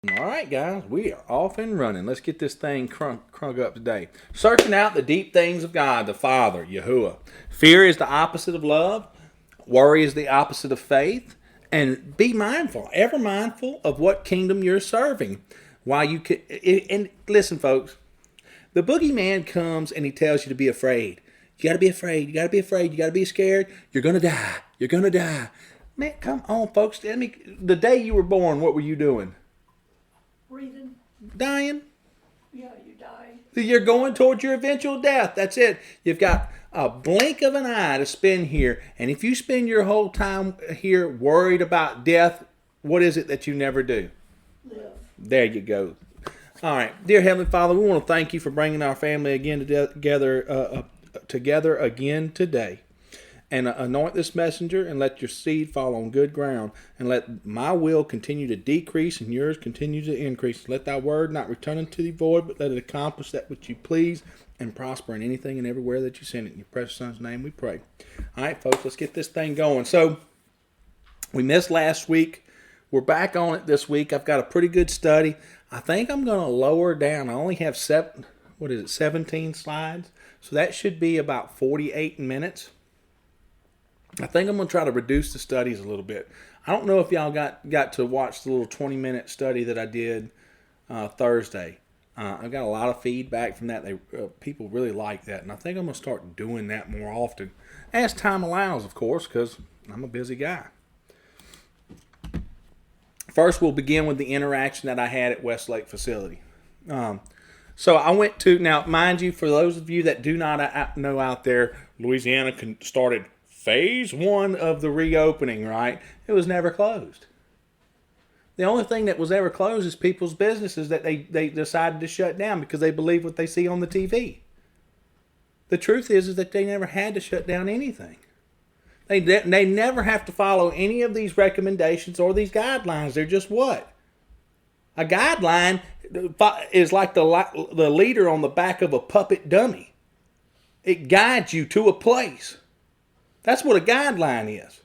All right, guys, we are off and running. Let's get this thing crunk up today. Searching out the deep things of God, the Father, Yahuah. Fear is the opposite of love. Worry is the opposite of faith. And be mindful, ever mindful of what kingdom you're serving. While you can, and listen, folks, the boogeyman comes and he tells you to be afraid. You got to be afraid. You got to be afraid. You got to be scared. You're gonna die. You're gonna die. Man, come on, folks. Tell me, the day you were born, what were you doing? Breathing. Dying. Yeah, you die. You're going towards your eventual death. That's it. You've got a blink of an eye to spend here. And if you spend your whole time here worried about death, what is it that you never do? Live. There you go. All right. Dear Heavenly Father, we want to thank you for bringing our family again together again today. And anoint this messenger and let your seed fall on good ground. And let my will continue to decrease and yours continue to increase. Let thy word not return unto thee void, but let it accomplish that which you please and prosper in anything and everywhere that you send it. In your precious son's name we pray. All right, folks, let's get this thing going. So, we missed last week. We're back on it this week. I've got a pretty good study. I think I'm going to lower down. I only have 17 slides. So that should be about 48 minutes. I think I'm going to try to reduce the studies a little bit. I don't know if y'all got to watch the little 20-minute study that I did Thursday. I got a lot of feedback from that. People really like that, and I think I'm going to start doing that more often, as time allows, of course, because I'm a busy guy. First, we'll begin with the interaction that I had at Westlake facility. So I went to, now mind you, for those of you that do not know out there, Louisiana started phase 1 of the reopening, right? It was never closed. The only thing that was ever closed is people's businesses that they decided to shut down because they believe what they see on the TV. The truth is that they never had to shut down anything. They never have to follow any of these recommendations or these guidelines. They're just what? A guideline is like the leader on the back of a puppet dummy. It guides you to a place. That's what a guideline is.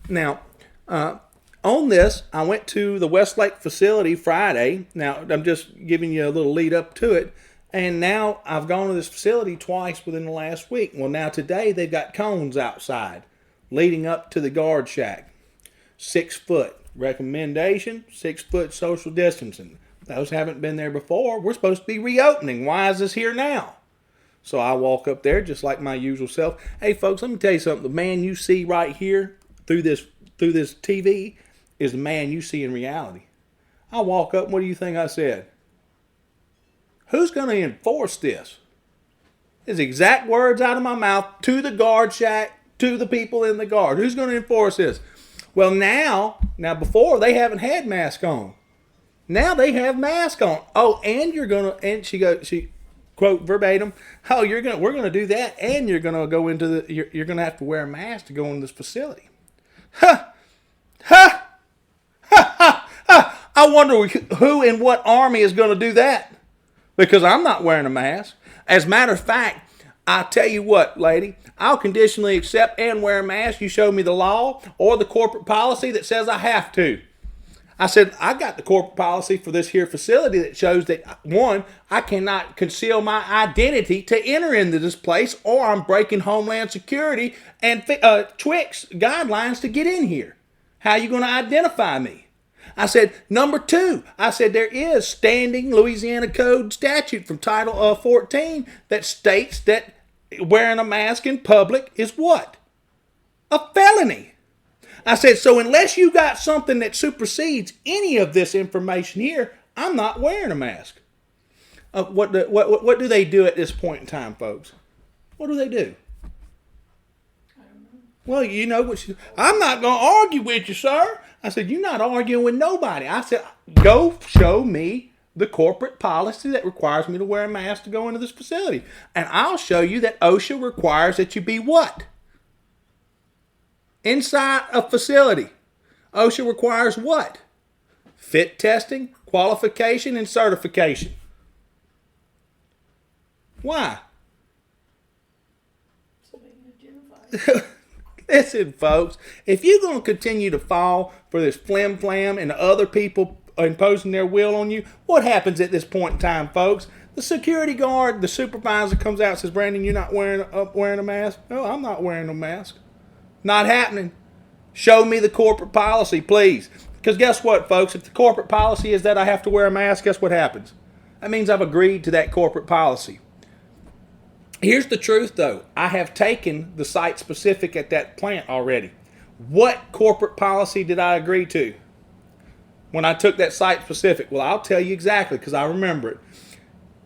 Now, on this, I went to the Westlake facility Friday. Now, I'm just giving you a little lead up to it. And now I've gone to this facility twice within the last week. Well, now today they've got cones outside leading up to the guard shack. 6 foot. Recommendation, 6 foot social distancing. Those haven't been there before. We're supposed to be reopening. Why is this here now? So I walk up there just like my usual self. Hey, folks, let me tell you something. The man you see right here through this TV is the man you see in reality. I walk up, and what do you think I said? Who's going to enforce this? His exact words out of my mouth to the guard shack, to the people in the guard. Who's going to enforce this? Well, now before they haven't had masks on. Now they have masks on. Oh, and you're going to, and she quote verbatim, oh, we're going to do that, and you're going to go into you're going to have to wear a mask to go into this facility. Ha! Ha! Ha! Ha! Ha! I wonder who and what army is going to do that, because I'm not wearing a mask. As a matter of fact, I tell you what, lady, I'll conditionally accept and wear a mask. You show me the law or the corporate policy that says I have to. I said, I got the corporate policy for this here facility that shows that, one, I cannot conceal my identity to enter into this place, or I'm breaking Homeland Security and Twix guidelines to get in here. How are you going to identify me? I said, number 2, I said there is standing Louisiana Code statute from Title 14 that states that wearing a mask in public is what? A felony. I said, so unless you got something that supersedes any of this information here, I'm not wearing a mask. What do they do at this point in time, folks? What do they do? I don't know. Well, you know what? I'm not going to argue with you, sir. I said, you're not arguing with nobody. I said, go show me the corporate policy that requires me to wear a mask to go into this facility. And I'll show you that OSHA requires that you be what? Inside a facility. OSHA requires what? Fit testing, qualification, and certification. Why? So they can identify. Listen, folks, if you're going to continue to fall for this flim-flam and other people imposing their will on you, what happens at this point in time, folks? The security guard, the supervisor comes out and says, Brandon, you're not wearing a mask? No, I'm not wearing a mask. Not happening. Show me the corporate policy, please. Because guess what, folks? If the corporate policy is that I have to wear a mask, guess what happens? That means I've agreed to that corporate policy. Here's the truth, though. I have taken the site-specific at that plant already. What corporate policy did I agree to when I took that site-specific? Well, I'll tell you exactly because I remember it.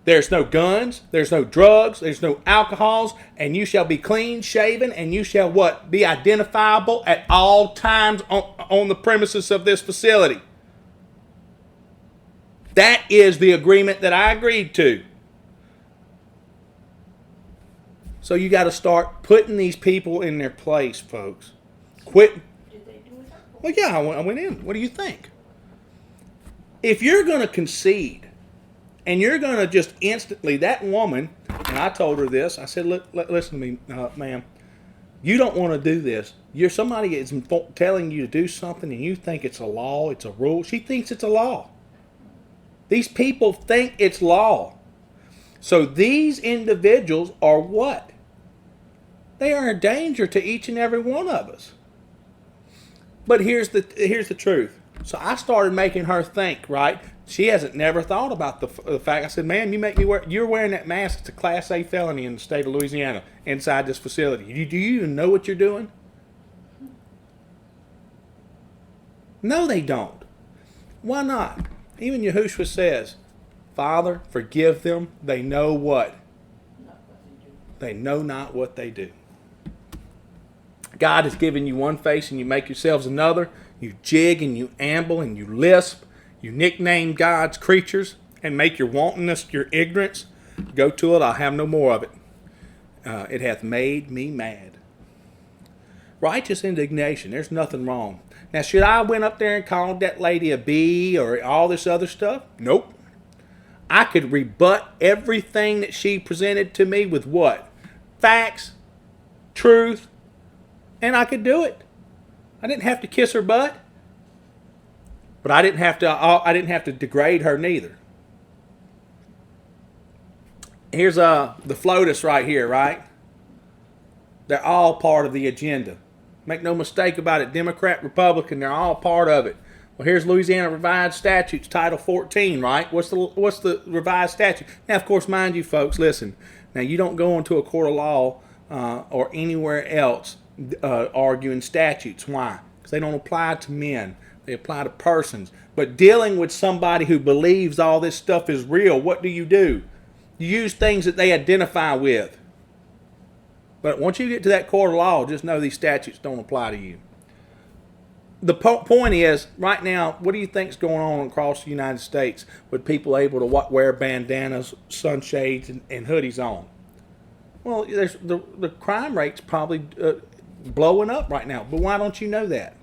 There's no guns, there's no drugs, there's no alcohols, and you shall be clean shaven, and you shall what? Be identifiable at all times on the premises of this facility. That is the agreement that I agreed to. So you got to start putting these people in their place, folks. Quit. Did they do it? Well, yeah, I went in. What do you think? If you're going to concede, and you're going to just instantly, that woman, and I told her this, I said, listen to me, ma'am, you don't want to do this. Somebody is telling you to do something and you think it's a law, it's a rule. She thinks it's a law. These people think it's law. So these individuals are what? They are a danger to each and every one of us. But here's the truth. So I started making her think, right? She hasn't never thought about the fact. I said, ma'am, you're wearing that mask. It's a Class A felony in the state of Louisiana inside this facility. Do you even know what you're doing? No, they don't. Why not? Even Yahushua says, Father, forgive them. They know what? Not what they do. They know not what they do. God has given you one face and you make yourselves another. You jig and you amble and you lisp. You nickname God's creatures and make your wantonness your ignorance. Go to it, I'll have no more of it. It hath made me mad. Righteous indignation, there's nothing wrong. Now, should I went up there and called that lady a bee or all this other stuff? Nope. I could rebut everything that she presented to me with what? Facts, truth, and I could do it. I didn't have to kiss her butt. But I didn't have to degrade her neither. Here's the FLOTUS right here, right? They're all part of the agenda. Make no mistake about it, Democrat, Republican, they're all part of it. Well, here's Louisiana Revised Statutes, Title 14, right? What's the revised statute? Now, of course, mind you, folks, listen. Now, you don't go into a court of law or anywhere else arguing statutes. Why? Because they don't apply to men. They apply to persons. But dealing with somebody who believes all this stuff is real, what do? You use things that they identify with. But once you get to that court of law, just know these statutes don't apply to you. The point is, right now, what do you think is going on across the United States with people able to wear bandanas, sunshades, and hoodies on? Well, the crime rate's probably blowing up right now. But why don't you know that?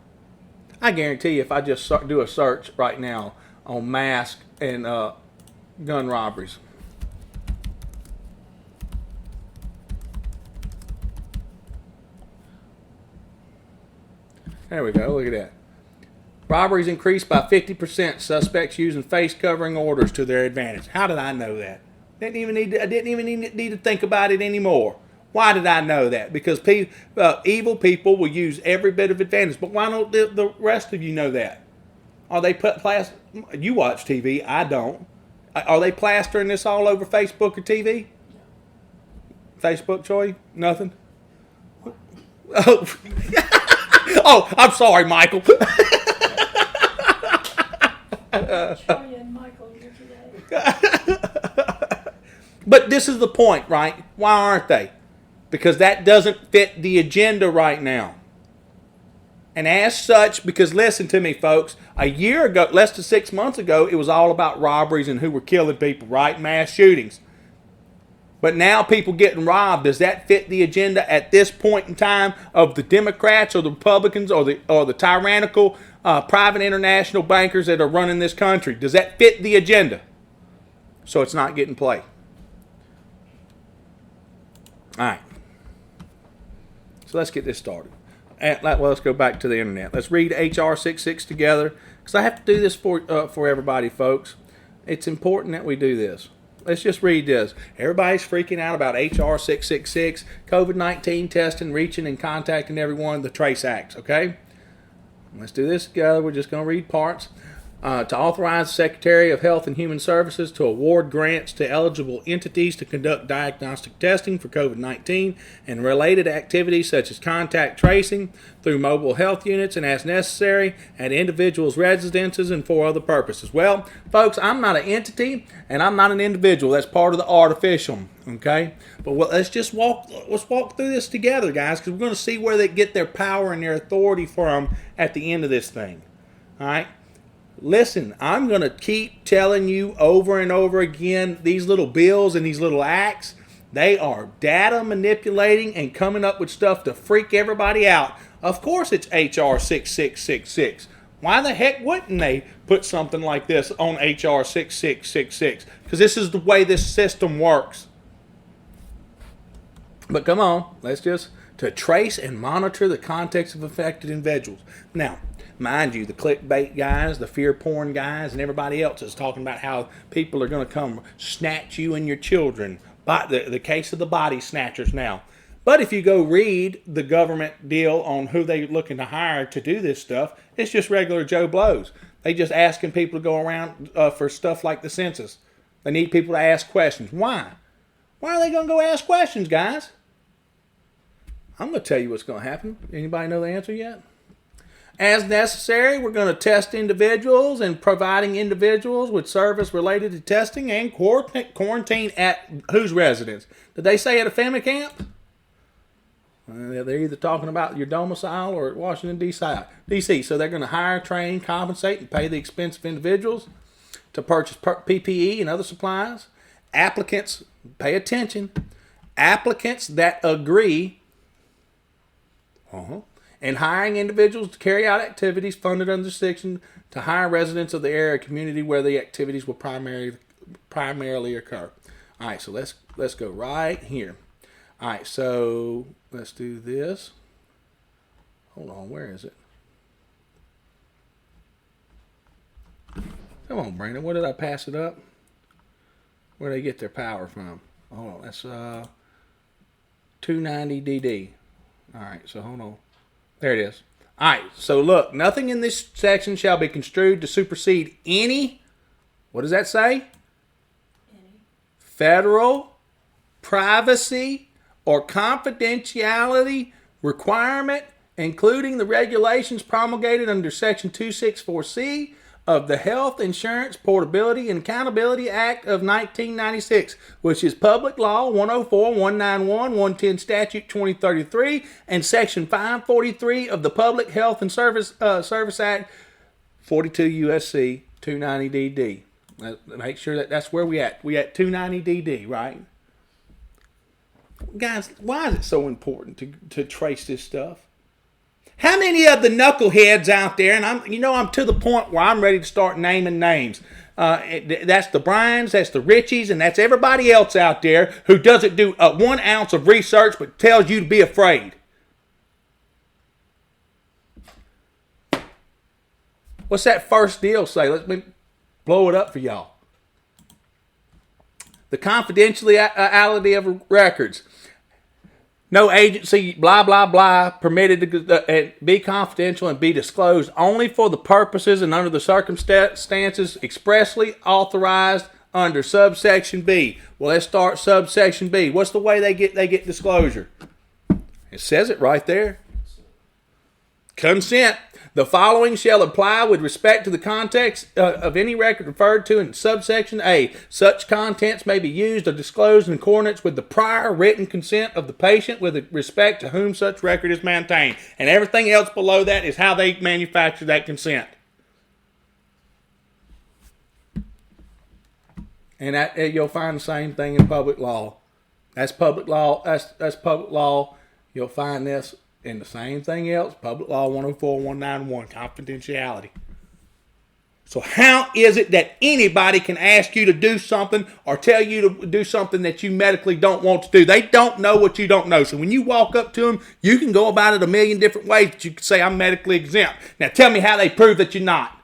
I guarantee you, if I just do a search right now on mask and gun robberies. There we go. Look at that. Robberies increased by 50%. Suspects using face covering orders to their advantage. How did I know that? I didn't even need to think about it anymore. Why did I know that? Because evil people will use every bit of advantage. But why don't the rest of you know that? Are they you watch TV, I don't. Are they plastering this all over Facebook or TV? Facebook, Troy? Nothing? Oh, oh, I'm sorry, Michael. Troy and Michael here today. But this is the point, right? Why aren't they? Because that doesn't fit the agenda right now. And as such, because listen to me, folks, a year ago, less than 6 months ago, it was all about robberies and who were killing people, right? Mass shootings. But now people getting robbed. Does that fit the agenda at this point in time of the Democrats or the Republicans or the tyrannical private international bankers that are running this country? Does that fit the agenda? So it's not getting play. All right. So let's get this started. Let's go back to the internet. Let's read H.R. 66 together. because I have to do this for everybody, folks. It's important that we do this. Let's just read this. Everybody's freaking out about HR 666, COVID-19 testing, reaching and contacting everyone, the TRACE Acts, okay? Let's do this together. We're just going to read parts. To authorize the Secretary of Health and Human Services to award grants to eligible entities to conduct diagnostic testing for COVID-19 and related activities such as contact tracing through mobile health units and as necessary at individuals' residences and for other purposes. Well, folks, I'm not an entity and I'm not an individual. That's part of the artificial, okay? But let's walk through this together, guys, because we're going to see where they get their power and their authority from at the end of this thing, all right? Listen, I'm going to keep telling you over and over again, these little bills and these little acts, they are data manipulating and coming up with stuff to freak everybody out. Of course it's HR 6666. Why the heck wouldn't they put something like this on HR 6666? Because this is the way this system works. But come on, to trace and monitor the context of affected individuals. Now, mind you, the clickbait guys, the fear porn guys, and everybody else is talking about how people are going to come snatch you and your children. The case of the body snatchers now. But if you go read the government deal on who they're looking to hire to do this stuff, it's just regular Joe Blows. They just asking people to go around for stuff like the census. They need people to ask questions. Why? Why are they going to go ask questions, guys? I'm going to tell you what's going to happen. Anybody know the answer yet? As necessary, we're going to test individuals and providing individuals with service related to testing and quarantine at whose residence? Did they say at a family camp? They're either talking about your domicile or at Washington, D.C. So they're going to hire, train, compensate, and pay the expense of individuals to purchase PPE and other supplies. Applicants, pay attention, applicants that agree and hiring individuals to carry out activities funded under section to hire residents of the area community where the activities will primarily occur. All right, so let's go right here. All right, so let's do this. Hold on, where is it? Come on, Brandon. Where did I pass it up? Where do they get their power from? Hold on, that's 290 DD. All right, so hold on. There it is. All right, so look, nothing in this section shall be construed to supersede any, what does that say? Federal, privacy, or confidentiality requirement, including the regulations promulgated under Section 264C of the Health Insurance Portability and Accountability Act of 1996, which is Public Law 104, 191, 110 Statute 2033, and Section 543 of the Public Health and Service Act 42 U.S.C. 290 DD. Make sure that's where we at. We at 290 DD, right? Guys, why is it so important to trace this stuff? How many of the knuckleheads out there, and I'm to the point where I'm ready to start naming names. That's the Bryans, that's the Richies, and that's everybody else out there who doesn't do 1 ounce of research but tells you to be afraid. What's that first deal say? Let me blow it up for y'all. The confidentiality of records. No agency, blah, blah, blah, permitted to be confidential and be disclosed only for the purposes and under the circumstances expressly authorized under subsection B. Well, let's start subsection B. What's the way they get disclosure? It says it right there. Consent. The following shall apply with respect to the context of any record referred to in subsection A. Such contents may be used or disclosed in accordance with the prior written consent of the patient with respect to whom such record is maintained. And everything else below that is how they manufacture that consent. And that you'll find the same thing in public law. That's public law. That's public law. You'll find this. And the same thing else, Public Law 104, 191, confidentiality. So how is it that anybody can ask you to do something or tell you to do something that you medically don't want to do? They don't know what you don't know. So when you walk up to them, you can go about it a million different ways, but you can say, I'm medically exempt. Now tell me how they prove that you're not.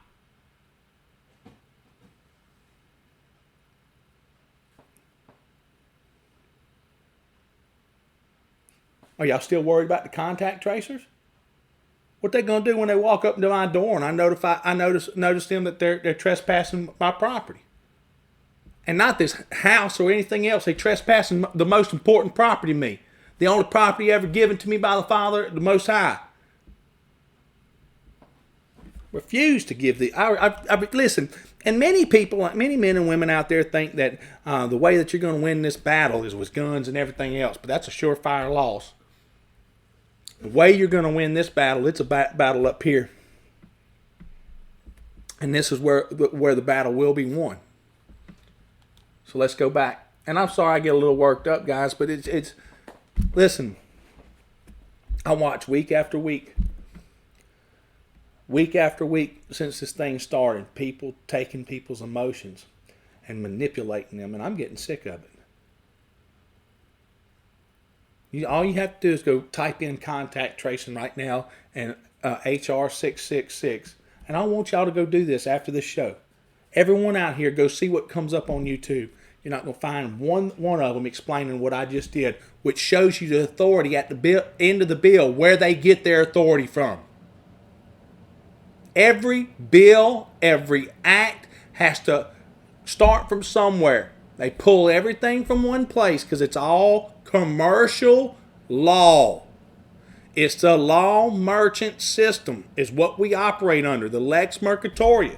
Are y'all still worried about the contact tracers? What they gonna do when they walk up to my door and I notice them that they're trespassing my property? And not this house or anything else. They trespassing the most important property to me. The only property ever given to me by the Father, the Most High. Refuse to give listen. And many people, many men and women out there think that the way that you're going to win this battle is with guns and everything else. But that's a surefire loss. The way you're going to win this battle, it's a battle up here. And this is where the battle will be won. So let's go back. And I'm sorry I get a little worked up, guys, but it's listen, I watch week after week after week since this thing started, people taking people's emotions and manipulating them, and I'm getting sick of it. All you have to do is go type in contact tracing right now and HR 666, and I want y'all to go do this after this show. Everyone out here, go see what comes up on YouTube. You're not going to find one of them explaining what I just did, which shows you the authority at the end of the bill, where they get their authority from. Every bill, every act has to start from somewhere. They pull everything from one place because it's all commercial law. It's the law merchant system is what we operate under, the Lex Mercatoria.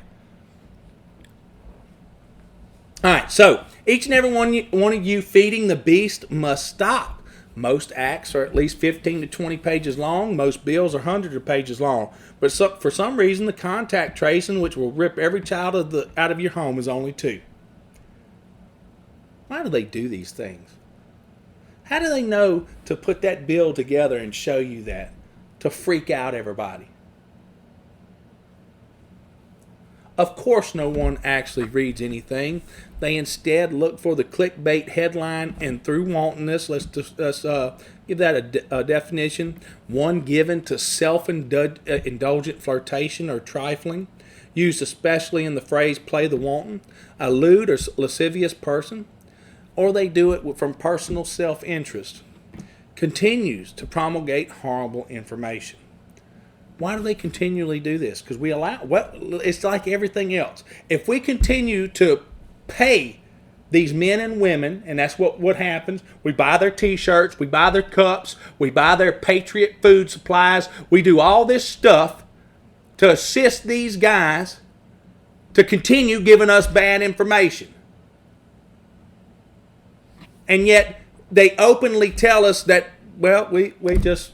All right, so each and every one of you feeding the beast must stop. Most acts are at least 15 to 20 pages long. Most bills are hundreds of pages long. But for some reason, the contact tracing, which will rip every child out of your home, is only 2. Why do they do these things? How do they know to put that bill together and show you that? To freak out everybody. Of course, no one actually reads anything. They instead look for the clickbait headline, and through wantonness, let's give that a definition. One given to self-indulgent flirtation or trifling, used especially in the phrase play the wanton, a lewd or lascivious person, or they do it from personal self-interest, continues to promulgate horrible information. Why do they continually do this? Because we allow, it's like everything else. If we continue to pay these men and women, and that's what happens, we buy their t-shirts, we buy their cups, we buy their Patriot food supplies, we do all this stuff to assist these guys to continue giving us bad information. And yet they openly tell us that, well, we just...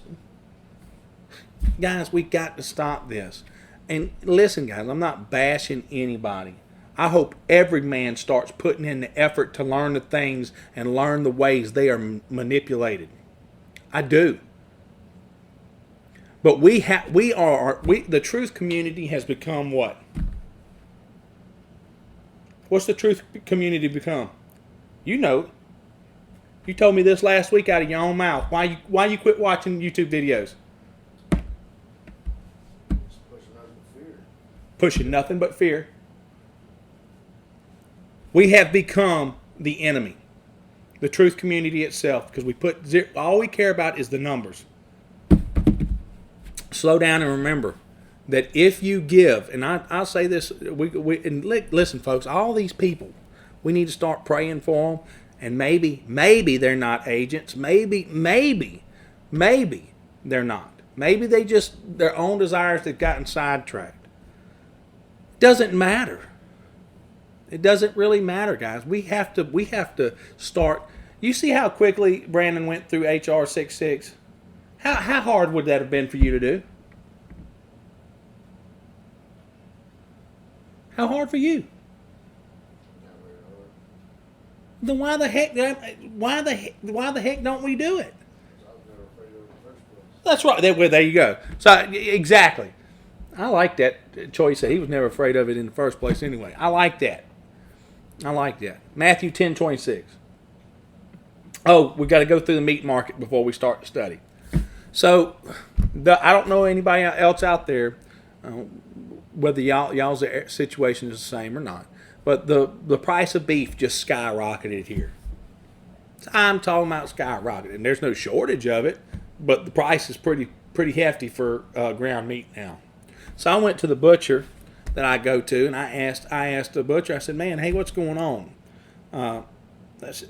Guys, we got to stop this. And listen, guys, I'm not bashing anybody. I hope every man starts putting in the effort to learn the things and learn the ways they are manipulated. I do. But the truth community has become what? What's the truth community become? You know. You told me this last week out of your own mouth. Why you quit watching YouTube videos? Pushing nothing but fear. We have become the enemy, the truth community itself, because all we care about is the numbers. Slow down and remember that if you give, and I'll say this, listen, folks, all these people, we need to start praying for them, and maybe they're not agents, maybe they're not. Maybe they just, their own desires have gotten sidetracked. Doesn't matter. It doesn't really matter, guys. We have to start. You see how quickly Brandon went through HR 66? How hard would that have been for you to do? How hard for you? Then why the heck don't we do it? That's right. There you go. So exactly. I like that choice. He was never afraid of it in the first place anyway. I like that. Matthew 10:26. Oh, we got to go through the meat market before we start the study. So, I don't know anybody else out there, whether y'all's situation is the same or not, but the price of beef just skyrocketed here. I'm talking about skyrocketed. And there's no shortage of it. but the price is pretty hefty for ground meat now. So I went to the butcher that I go to, and I asked the butcher. I said, "Man, hey, what's going on?"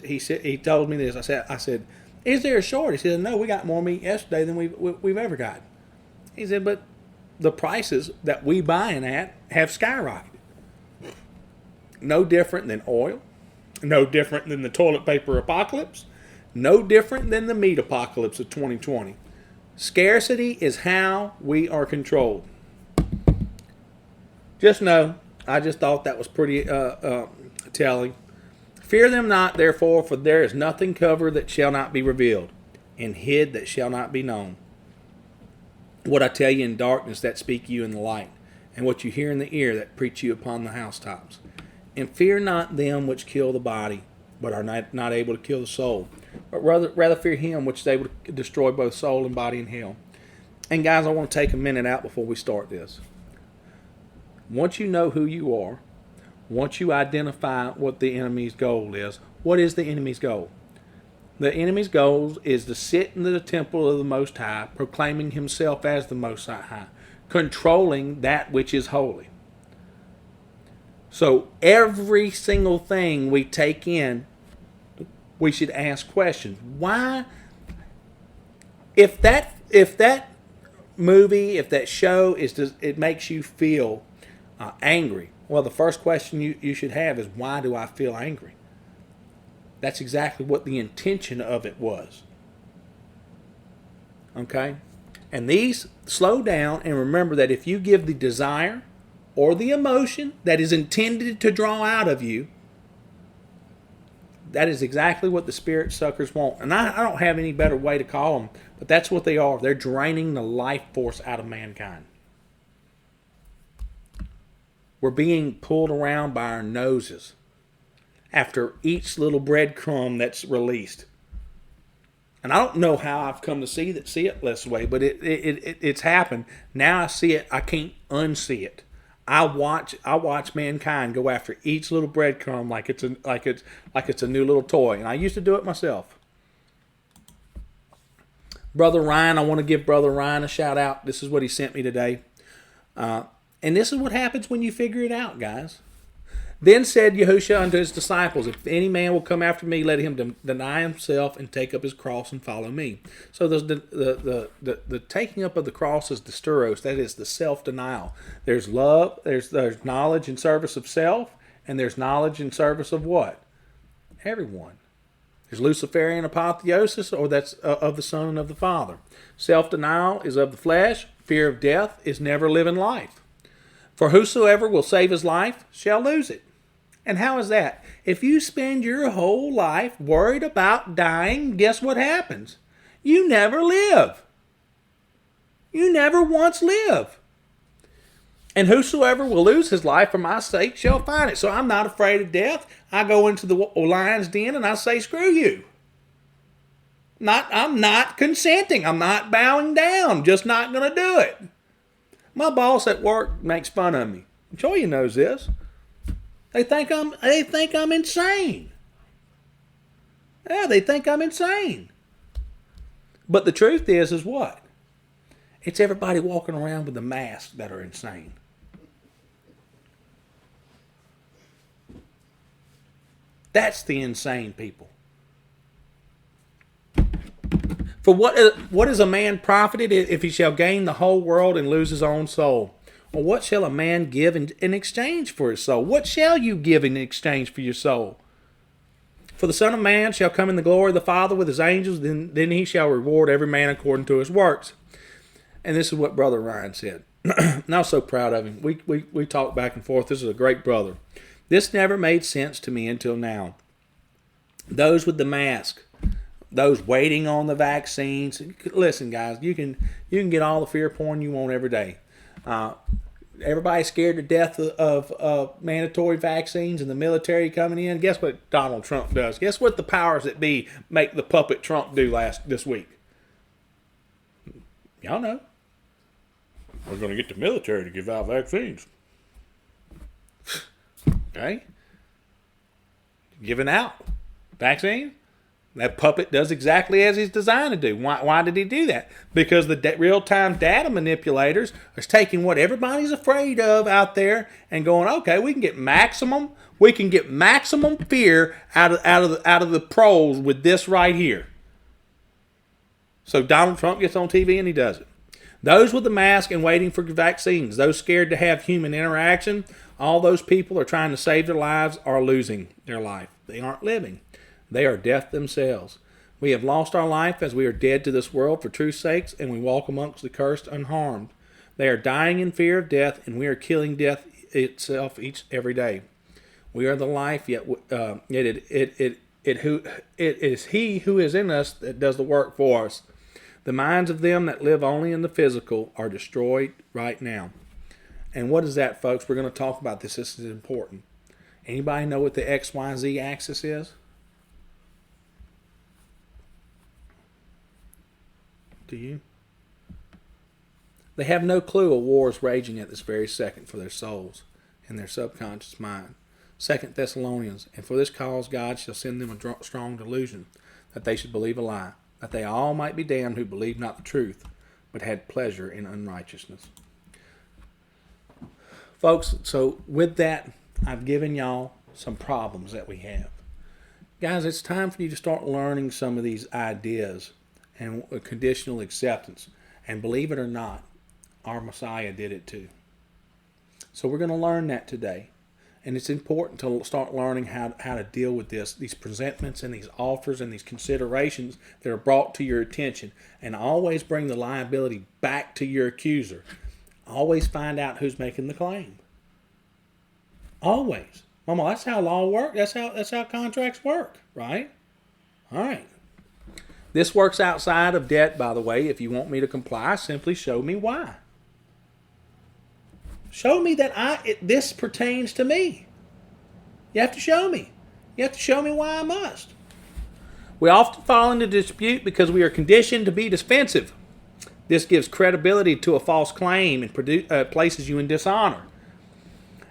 He told me this. I said, "Is there a shortage?" He said, "No, we got more meat yesterday than we've ever got." He said, "But the prices that we buying at have skyrocketed. No different than oil, no different than the toilet paper apocalypse, no different than the meat apocalypse of 2020. Scarcity is how we are controlled." Just know, I just thought that was pretty telling. "Fear them not, therefore, for there is nothing covered that shall not be revealed, and hid that shall not be known. What I tell you in darkness, that speak you in the light, and what you hear in the ear, that preach you upon the housetops. And fear not them which kill the body, but are not able to kill the soul, but rather fear him which is able to destroy both soul and body in hell." And guys, I want to take a minute out before we start this. Once you know who you are, once you identify what the enemy's goal is, what is the enemy's goal? The enemy's goal is to sit in the temple of the Most High, proclaiming himself as the Most High, controlling that which is holy. So every single thing we take in, we should ask questions. Why? If that movie, if that show it makes you feel angry, well, the first question you should have is, why do I feel angry? That's exactly what the intention of it was. Okay? And these, slow down and remember that if you give the desire or the emotion that is intended to draw out of you, that is exactly what the spirit suckers want. And I don't have any better way to call them, but that's what they are. They're draining the life force out of mankind. We're being pulled around by our noses after each little breadcrumb that's released. And I don't know how I've come to see it this way, but it's happened. Now I see it. I can't unsee it. I watch mankind go after each little breadcrumb like it's a new little toy, and I used to do it myself. Brother Ryan, I want to give Brother Ryan a shout out. This is what he sent me today. And this is what happens when you figure it out, guys. "Then said Yahushua unto his disciples, If any man will come after me, let him deny himself and take up his cross and follow me." So the taking up of the cross is the stauros, that is the self-denial. There's love, there's knowledge and service of self, and there's knowledge and service of what? Everyone. There's Luciferian apotheosis, or that's of the Son and of the Father. Self-denial is of the flesh. Fear of death is never living life. "For whosoever will save his life shall lose it." And how is that? If you spend your whole life worried about dying, guess what happens? You never live. You never once live. "And whosoever will lose his life for my sake shall find it." So I'm not afraid of death. I go into the lion's den and I say, screw you. I'm not consenting. I'm not bowing down. Just not going to do it. My boss at work makes fun of me. Joya knows this. They think I'm insane. Yeah, they think I'm insane. But the truth is what? It's everybody walking around with a mask that are insane. That's the insane people. "For what is a man profited if he shall gain the whole world and lose his own soul? Or what shall a man give in exchange for his soul? What shall you give in exchange for your soul? For the Son of Man shall come in the glory of the Father with his angels, then he shall reward every man according to his works." And this is what Brother Ryan said. And I was so proud of him. We talked back and forth. This is a great brother. "This never made sense to me until now. Those with the mask, those waiting on the vaccines. Listen, guys, you can get all the fear porn you want every day. Everybody's scared to death of mandatory vaccines and the military coming in. Guess what Donald Trump does? Guess what the powers that be make the puppet Trump do this week? Y'all know. We're going to get the military to give out vaccines. Okay? Giving out vaccines? That puppet does exactly as he's designed to do. Why did he do that? Because the real-time data manipulators are taking what everybody's afraid of out there and going, okay, we can get maximum fear out of the pros with this right here. So Donald Trump gets on TV and he does it. Those with the mask and waiting for vaccines, those scared to have human interaction, all those people are trying to save their lives are losing their life. They aren't living. They are death themselves. We have lost our life as we are dead to this world for truth's sakes, and we walk amongst the cursed unharmed. They are dying in fear of death, and we are killing death itself every day. We are the life, yet it is He who is in us that does the work for us. The minds of them that live only in the physical are destroyed right now. And what is that, folks? We're going to talk about this. This is important. Anybody know what the XYZ axis is? Do you? They have no clue a war is raging at this very second for their souls and their subconscious mind. 2 Thessalonians, and for this cause God shall send them a strong delusion, that they should believe a lie, that they all might be damned who believed not the truth, but had pleasure in unrighteousness. Folks, so with that, I've given y'all some problems that we have. Guys, it's time for you to start learning some of these ideas and conditional acceptance. And believe it or not, our Messiah did it too. So we're going to learn that today. And it's important to start learning how to deal with these presentments and these offers and these considerations that are brought to your attention. And always bring the liability back to your accuser. Always find out who's making the claim. Always. Mama, that's how law works. That's how contracts work, right? All right. This works outside of debt, by the way. If you want me to comply, simply show me why. Show me that this pertains to me. You have to show me. You have to show me why I must. We often fall into dispute because we are conditioned to be defensive. This gives credibility to a false claim and places you in dishonor.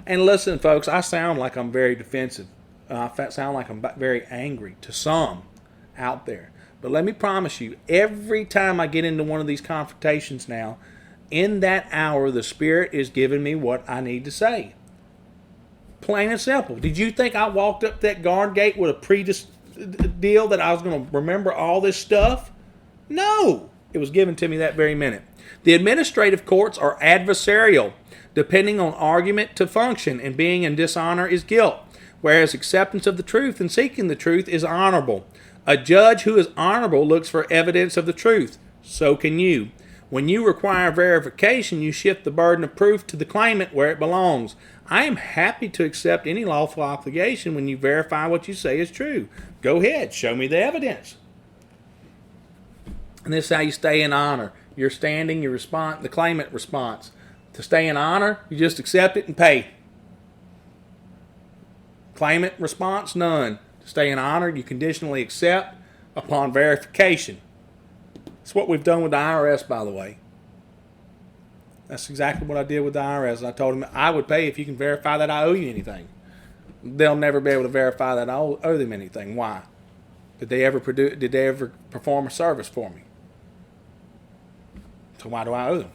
And listen, folks, I sound like I'm very defensive. I sound like I'm very angry to some out there. But let me promise you, every time I get into one of these confrontations now, in that hour, the Spirit is giving me what I need to say. Plain and simple. Did you think I walked up that guard gate with a deal that I was going to remember all this stuff? No. It was given to me that very minute. The administrative courts are adversarial, depending on argument to function, and being in dishonor is guilt, whereas acceptance of the truth and seeking the truth is honorable. A judge who is honorable looks for evidence of the truth. So can you. When you require verification, you shift the burden of proof to the claimant where it belongs. I am happy to accept any lawful obligation when you verify what you say is true. Go ahead, show me the evidence. And this is how you stay in honor. Your standing, your response, the claimant response. To stay in honor, you just accept it and pay. Claimant response, none. To stay in honor, you conditionally accept upon verification. That's what we've done with the IRS, by the way. That's exactly what I did with the IRS. I told them I would pay if you can verify that I owe you anything. They'll never be able to verify that I owe them anything. Why? Did they ever perform a service for me? So why do I owe them?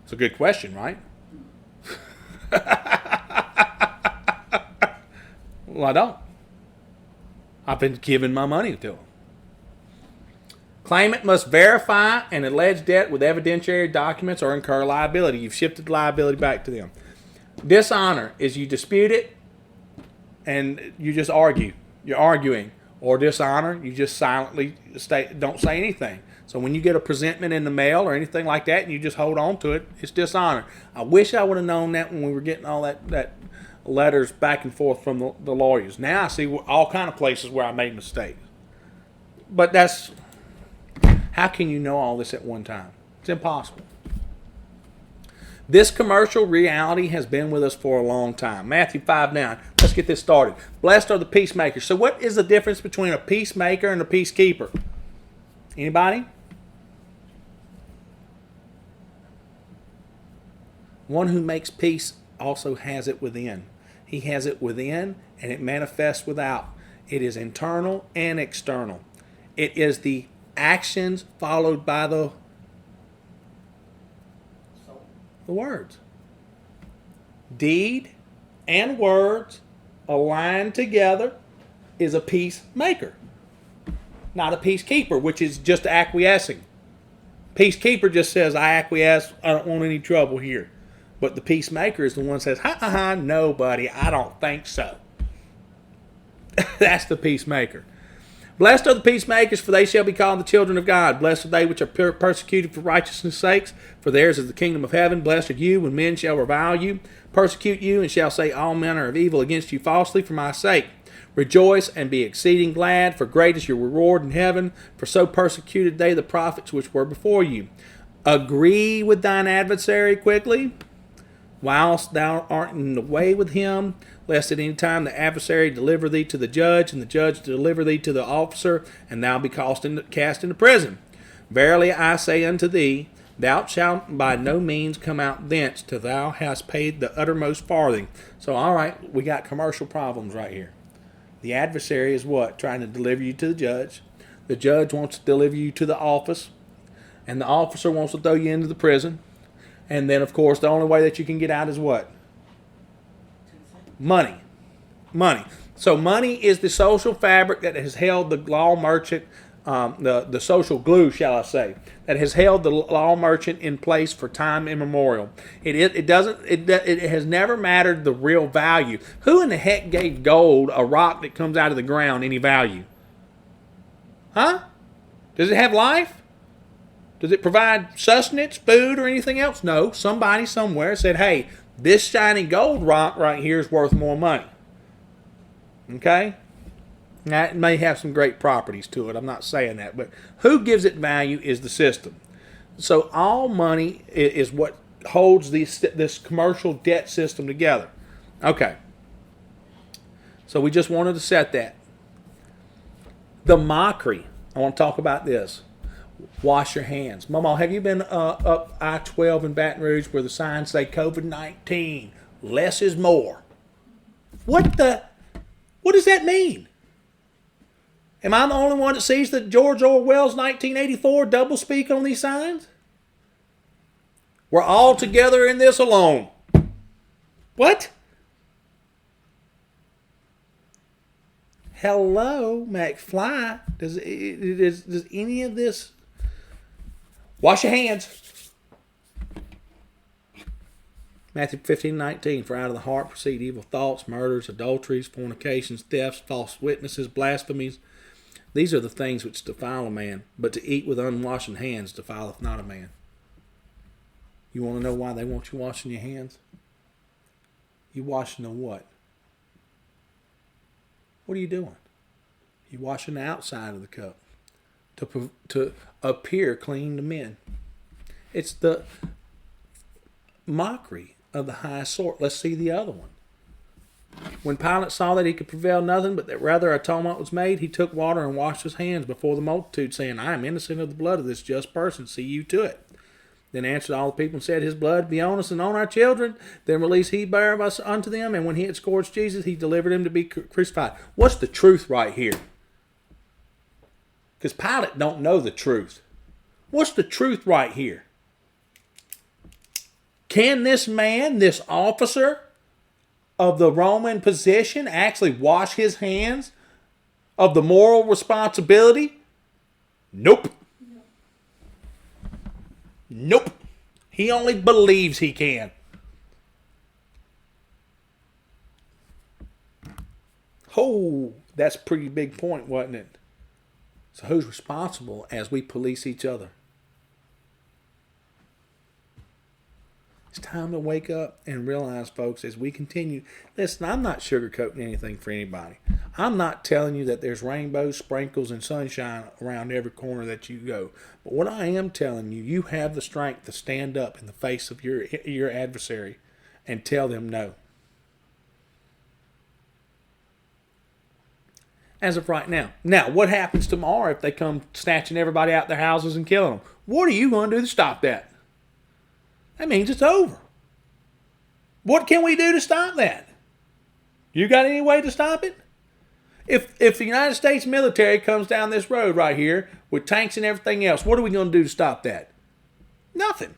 It's a good question, right? Well, I don't. I've been giving my money to them. Claimant must verify an alleged debt with evidentiary documents or incur liability. You've shifted liability back to them. Dishonor is you dispute it and you just argue. You're arguing. Or dishonor, you just silently don't say anything. So when you get a presentment in the mail or anything like that and you just hold on to it, it's dishonor. I wish I would have known that when we were getting all that letters back and forth from the lawyers. Now I see all kind of places where I made mistakes. But how can you know all this at one time? It's impossible. This commercial reality has been with us for a long time. Matthew 5:9. Let's get this started. Blessed are the peacemakers. So what is the difference between a peacemaker and a peacekeeper? Anybody? One who makes peace also has it within. He has it within and it manifests without. It is internal and external. It is the actions followed by the words. Deed and words aligned together is a peacemaker, not a peacekeeper, which is just acquiescing. Peacekeeper just says, I acquiesce, I don't want any trouble here. But the peacemaker is the one that says, no, buddy, I don't think so. That's the peacemaker. Blessed are the peacemakers, for they shall be called the children of God. Blessed are they which are persecuted for righteousness' sakes, for theirs is the kingdom of heaven. Blessed are you when men shall revile you, persecute you, and shall say all manner of evil against you falsely for my sake. Rejoice and be exceeding glad, for great is your reward in heaven, for so persecuted they the prophets which were before you. Agree with thine adversary quickly, whilst thou art in the way with him, lest at any time the adversary deliver thee to the judge, and the judge deliver thee to the officer, and thou be cast into prison. Verily I say unto thee, thou shalt by no means come out thence till thou hast paid the uttermost farthing. So, all right, we got commercial problems right here. The adversary is what? Trying to deliver you to the judge. The judge wants to deliver you to the office, and the officer wants to throw you into the prison. And then, of course, the only way that you can get out is what? Money. Money. So money is the social fabric that has held the law merchant, the social glue, shall I say, that has held the law merchant in place for time immemorial. It has never mattered the real value. Who in the heck gave gold, a rock that comes out of the ground, any value? Huh? Does it have life? Does it provide sustenance, food, or anything else? No. Somebody somewhere said, hey, this shiny gold rock right here is worth more money. Okay? Now, it may have some great properties to it. I'm not saying that. But who gives it value is the system. So all money is what holds this commercial debt system together. Okay. So we just wanted to set that. The mockery. I want to talk about this. Wash your hands. Mama, have you been up I-12 in Baton Rouge where the signs say COVID-19, less is more? What does that mean? Am I the only one that sees the George Orwell's 1984 doublespeak on these signs? We're all together in this alone. What? Hello, McFly. Does any of this... Wash your hands. Matthew 15:19. For out of the heart proceed evil thoughts, murders, adulteries, fornications, thefts, false witnesses, blasphemies. These are the things which defile a man, but to eat with unwashed hands defileth not a man. You want to know why they want you washing your hands? You washing the what? What are you doing? You washing the outside of the cup to appear clean to men. It's the mockery of the highest sort. Let's see the other one. When Pilate saw that he could prevail nothing, but that rather a tumult was made, he took water and washed his hands before the multitude, saying, I am innocent of the blood of this just person. See you to it. Then answered all the people and said, his blood be on us and on our children. Then released he Barabbas unto them, and when he had scourged Jesus, he delivered him to be crucified. What's the truth right here? Because Pilate don't know the truth. What's the truth right here? Can this man, this officer of the Roman position, actually wash his hands of the moral responsibility? Nope. Nope. He only believes he can. Oh, that's a pretty big point, wasn't it? So who's responsible as we police each other? It's time to wake up and realize, folks, as we continue. Listen, I'm not sugarcoating anything for anybody. I'm not telling you that there's rainbows, sprinkles, and sunshine around every corner that you go. But what I am telling you, you have the strength to stand up in the face of your adversary and tell them no. As of right now. Now, what happens tomorrow if they come snatching everybody out their houses and killing them? What are you going to do to stop that? That means it's over. What can we do to stop that? You got any way to stop it? If the United States military comes down this road right here with tanks and everything else, what are we going to do to stop that? Nothing.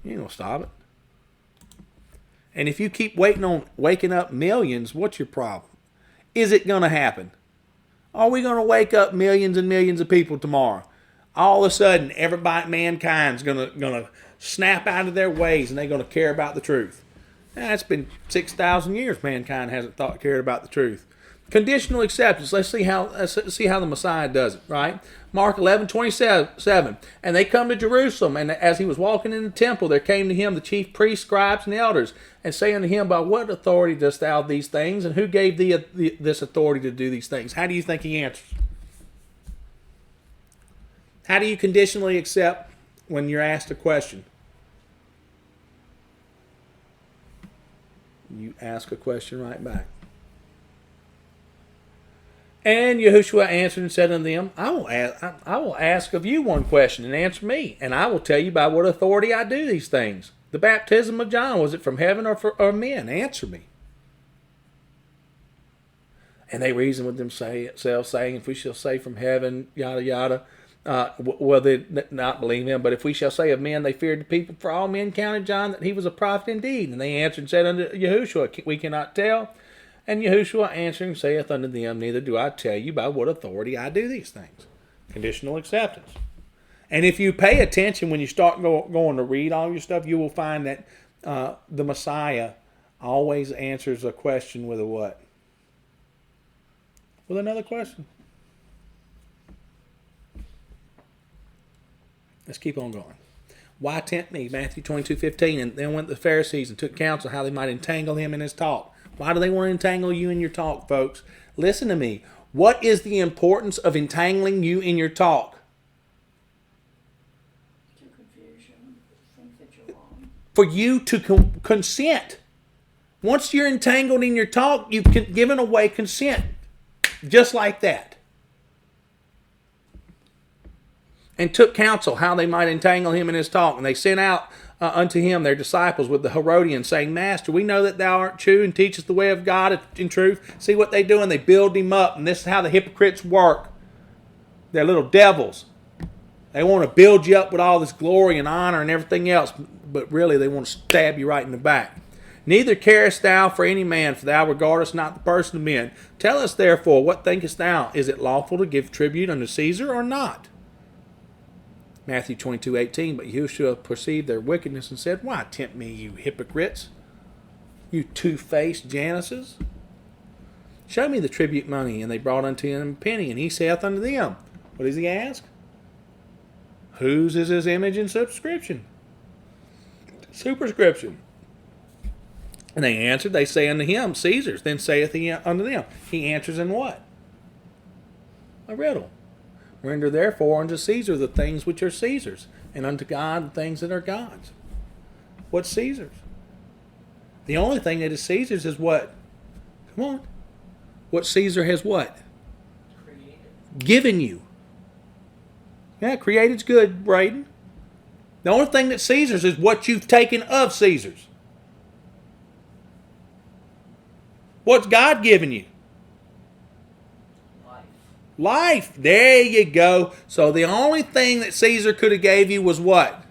You ain't going to stop it. And if you keep waking up millions, what's your problem? Is it going to happen? Are we going to wake up millions and millions of people tomorrow? All of a sudden, mankind's going to snap out of their ways and they're going to care about the truth. It's been 6,000 years mankind hasn't cared about the truth. Conditional acceptance. Let's see how the Messiah does it, right? Mark 11:27. And they come to Jerusalem, and as he was walking in the temple, there came to him the chief priests, scribes, and the elders, and say unto him, by what authority dost thou these things, and who gave thee this authority to do these things? How do you think he answers? How do you conditionally accept when you're asked a question? You ask a question right back. And Yahushua answered and said unto them, I will ask of you one question and answer me, and I will tell you by what authority I do these things. The baptism of John, was it from heaven or men? Answer me. And they reasoned with themselves, saying, if we shall say from heaven, yada yada, will they not believe him? But if we shall say of men, they feared the people, for all men counted John that he was a prophet indeed. And they answered and said unto Yahushua, we cannot tell. And Yahushua answering saith unto them, neither do I tell you by what authority I do these things. Conditional acceptance. And if you pay attention when you start going to read all your stuff, you will find that the Messiah always answers a question with a what? With another question. Let's keep on going. Why tempt me? Matthew 22:15. And then went the Pharisees and took counsel how they might entangle him in his talk. Why do they want to entangle you in your talk, folks? Listen to me. What is the importance of entangling you in your talk? To confuse you, think that you're wrong. For you to consent. Once you're entangled in your talk, you've given away consent. Just like that. And took counsel how they might entangle him in his talk. And they sent out unto him their disciples with the Herodians, saying, Master, we know that thou art true and teachest the way of God in truth. See what they do, and they build him up. And this is how the hypocrites work. They're little devils. They want to build you up with all this glory and honor and everything else, but really they want to stab you right in the back. Neither carest thou for any man, for thou regardest not the person of men. Tell us therefore, what thinkest thou? Is it lawful to give tribute unto Caesar or not? Matthew 22:18. But Yahushua perceived their wickedness and said, why tempt me, you hypocrites? You two-faced Januses? Show me the tribute money. And they brought unto him a penny. And he saith unto them, what does he ask? Whose is his image and superscription? And they answered, they say unto him, Caesar's. Then saith he unto them. He answers in what? A riddle. Render therefore unto Caesar the things which are Caesar's, and unto God the things that are God's. What's Caesar's? The only thing that is Caesar's is what? Come on. What Caesar has what? Created. Given you. Yeah, created's good, Braden. The only thing that Caesar's is what you've taken of Caesar's. What's God given you? Life. There you go. So the only thing that Caesar could have gave you was what?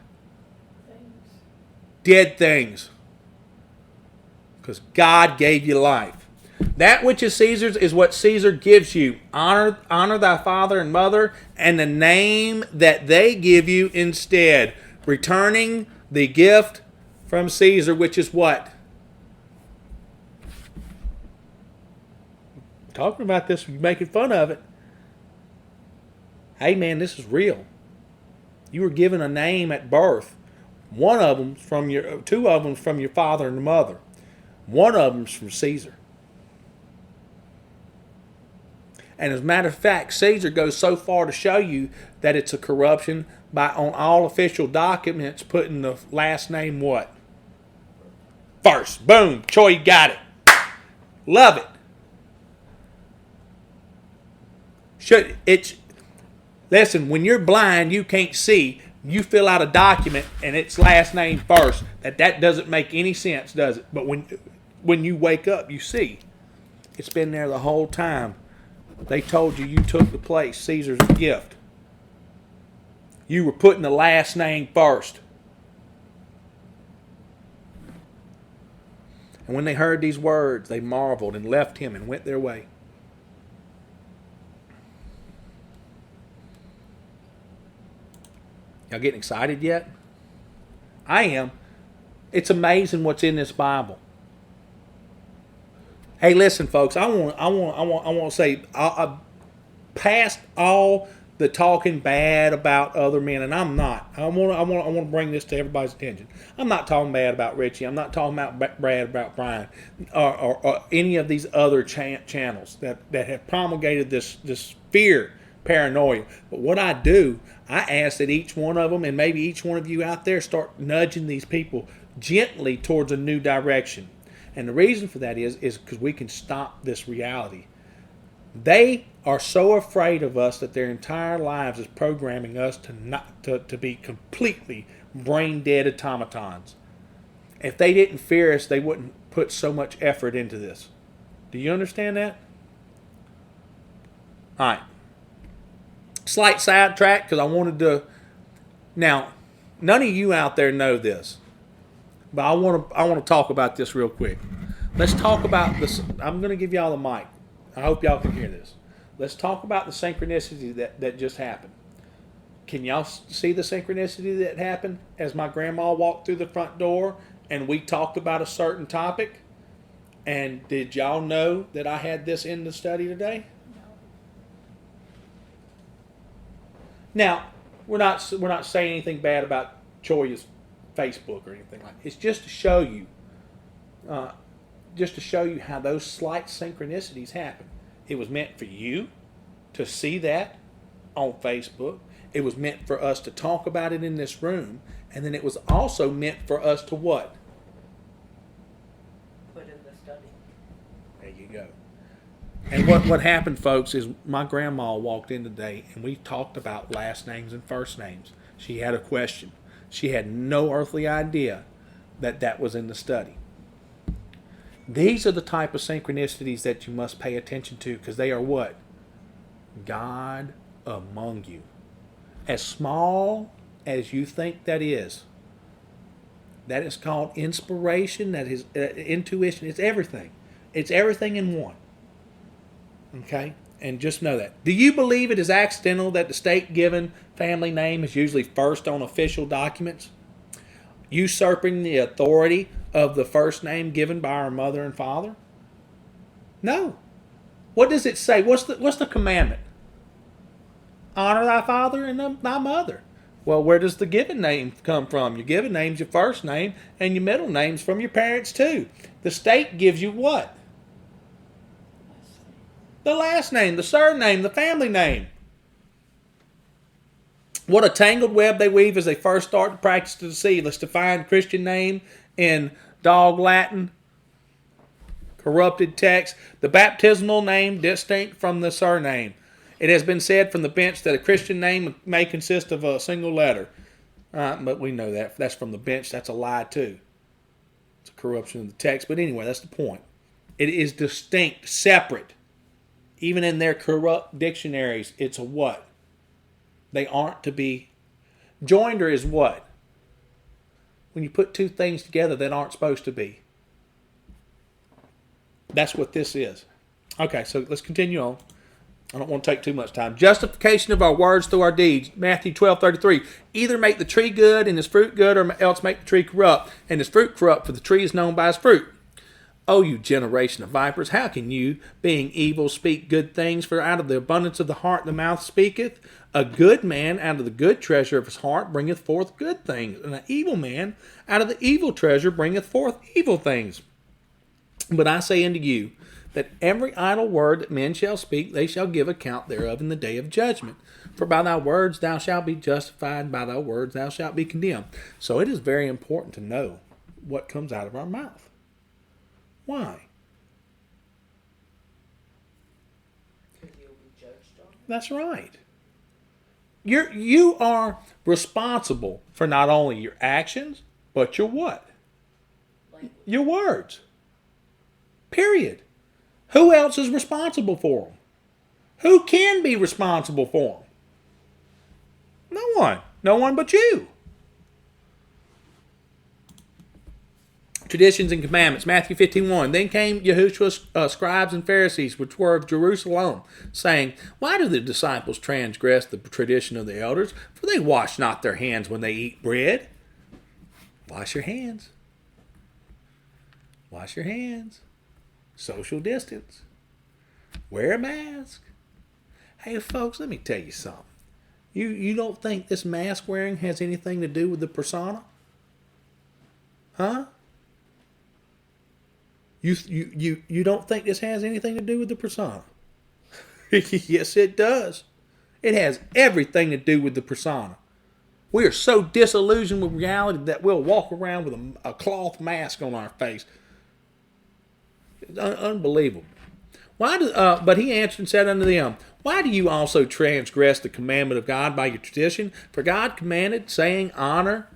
Things. Dead things. Because God gave you life. That which is Caesar's is what Caesar gives you. Honor thy father and mother, and the name that they give you instead. Returning the gift from Caesar, which is what? Talking about this, you're making fun of it. Hey man, this is real. You were given a name at birth. Two of them from your father and mother. One of them's from Caesar. And as a matter of fact, Caesar goes so far to show you that it's a corruption by on all official documents putting the last name what? First. Boom. Troy, you got it. Love it. Listen, when you're blind, you can't see. You fill out a document and it's last name first. That doesn't make any sense, does it? But when you wake up, you see. It's been there the whole time. They told you took the place, Caesar's gift. You were putting the last name first. And when they heard these words, they marveled and left him and went their way. Y'all getting excited yet? I am. It's amazing what's in this Bible. Hey, listen, folks. I want to say, past all the talking bad about other men, and I'm not. I want to bring this to everybody's attention. I'm not talking bad about Richie. I'm not talking about Brad, about Brian, or any of these other channels that have promulgated this fear, paranoia. But what I do, I ask that each one of them, and maybe each one of you out there, start nudging these people gently towards a new direction. And the reason for that is because we can stop this reality. They are so afraid of us that their entire lives is programming us to be completely brain dead automatons. If they didn't fear us, they wouldn't put so much effort into this. Do you understand that? All right. Slight sidetrack because I wanted to. Now, none of you out there know this, but I want to talk about this real quick. Let's talk about this. I'm going to give y'all the mic. I hope y'all can hear this. Let's talk about the synchronicity that just happened. Can y'all see the synchronicity that happened as my grandma walked through the front door and we talked about a certain topic? And did y'all know that I had this in the study today? Now, we're not saying anything bad about Choya's Facebook or anything like that. It's just to show you, how those slight synchronicities happen. It was meant for you to see that on Facebook. It was meant for us to talk about it in this room, and then it was also meant for us to what? Put in the study. There you go. And what happened, folks, is my grandma walked in today and we talked about last names and first names. She had a question. She had no earthly idea that was in the study. These are the type of synchronicities that you must pay attention to because they are what? God among you. As small as you think that is called inspiration, that is intuition. It's everything. It's everything in one. Okay? And just know that. Do you believe it is accidental that the state-given family name is usually first on official documents, usurping the authority of the first name given by our mother and father? No. What does it say? What's the commandment? Honor thy father and thy mother. Well, where does the given name come from? Your given name's your first name, and your middle name's from your parents too. The state gives you what? The last name, the surname, the family name. What a tangled web they weave as they first start to practice to deceive. Let's define Christian name in dog Latin, corrupted text. The baptismal name distinct from the surname. It has been said from the bench that a Christian name may consist of a single letter. But we know that. If that's from the bench, that's a lie too. It's a corruption of the text. But anyway, that's the point. It is distinct, separate. Even in their corrupt dictionaries, it's a what? They aren't to be. Joinder is what? When you put two things together that aren't supposed to be. That's what this is. Okay, so let's continue on. I don't want to take too much time. Justification of our words through our deeds. Matthew 12:33. Either make the tree good and his fruit good, or else make the tree corrupt and his fruit corrupt, for the tree is known by his fruit. O you generation of vipers, how can you, being evil, speak good things? For out of the abundance of the heart the mouth speaketh. A good man out of the good treasure of his heart bringeth forth good things, and an evil man out of the evil treasure bringeth forth evil things. But I say unto you, that every idle word that men shall speak, they shall give account thereof in the day of judgment. For by thy words thou shalt be justified, by thy words thou shalt be condemned. So it is very important to know what comes out of our mouth. Why? Because you'll be judged on it. That's right. You are responsible for not only your actions, but your what? Language. Your words. Period. Who else is responsible for them? Who can be responsible for them? No one. No one but you. Traditions and commandments. Matthew 15:1. Then came Yahushua's scribes and Pharisees, which were of Jerusalem, saying, Why do the disciples transgress the tradition of the elders? For they wash not their hands when they eat bread. Wash your hands. Wash your hands. Social distance. Wear a mask. Hey, folks, let me tell you something. You don't think this mask wearing has anything to do with the persona? Huh? You don't think this has anything to do with the persona? Yes, it does. It has everything to do with the persona. We are so disillusioned with reality that we'll walk around with a cloth mask on our face. It's unbelievable. But he answered and said unto them, Why do you also transgress the commandment of God by your tradition? For God commanded, saying, Honor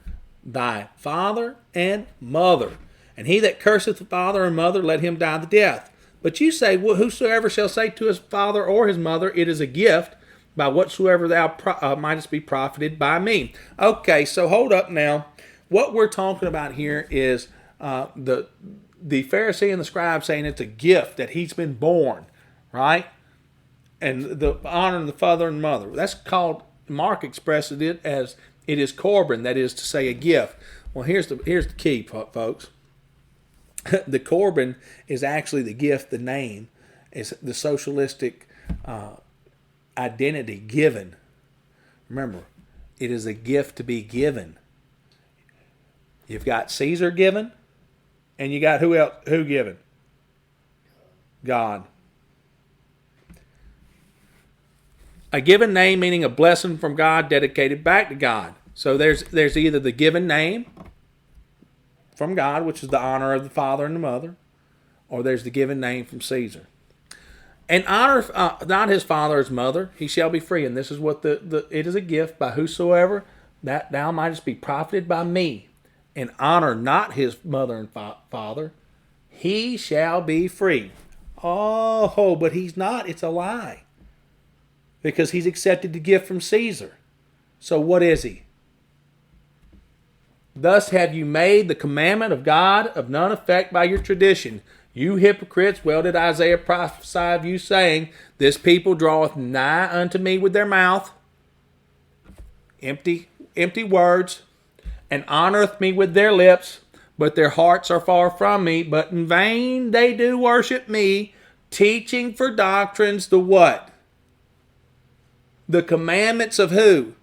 thy father and mother. And he that curseth the father or mother, let him die the death. But you say, Whosoever shall say to his father or his mother, It is a gift, by whatsoever thou mightest be profited by me. Okay, so hold up now. What we're talking about here is the Pharisee and the scribe saying it's a gift that he's been born, right? And the honor of the father and mother. That's called, Mark expresses it as it is Corban, that is to say a gift. Well, here's the key, folks. The Corban is actually the gift, the name, is the socialistic identity given. Remember, it is a gift to be given. You've got Caesar given, and you got who else? Who given? God. A given name meaning a blessing from God dedicated back to God. So there's either the given name from God, which is the honor of the father and the mother, or there's the given name from Caesar. And honor not his father or his mother, he shall be free. And this is what it is a gift by whosoever that thou mightest be profited by me. And honor not his mother and father, he shall be free. Oh, but he's not. It's a lie. Because he's accepted the gift from Caesar. So what is he? Thus have you made the commandment of God of none effect by your tradition. You hypocrites, well did Isaiah prophesy of you, saying, This people draweth nigh unto me with their mouth, empty words, and honoreth me with their lips, but their hearts are far from me. But in vain they do worship me, teaching for doctrines the what? The commandments of who?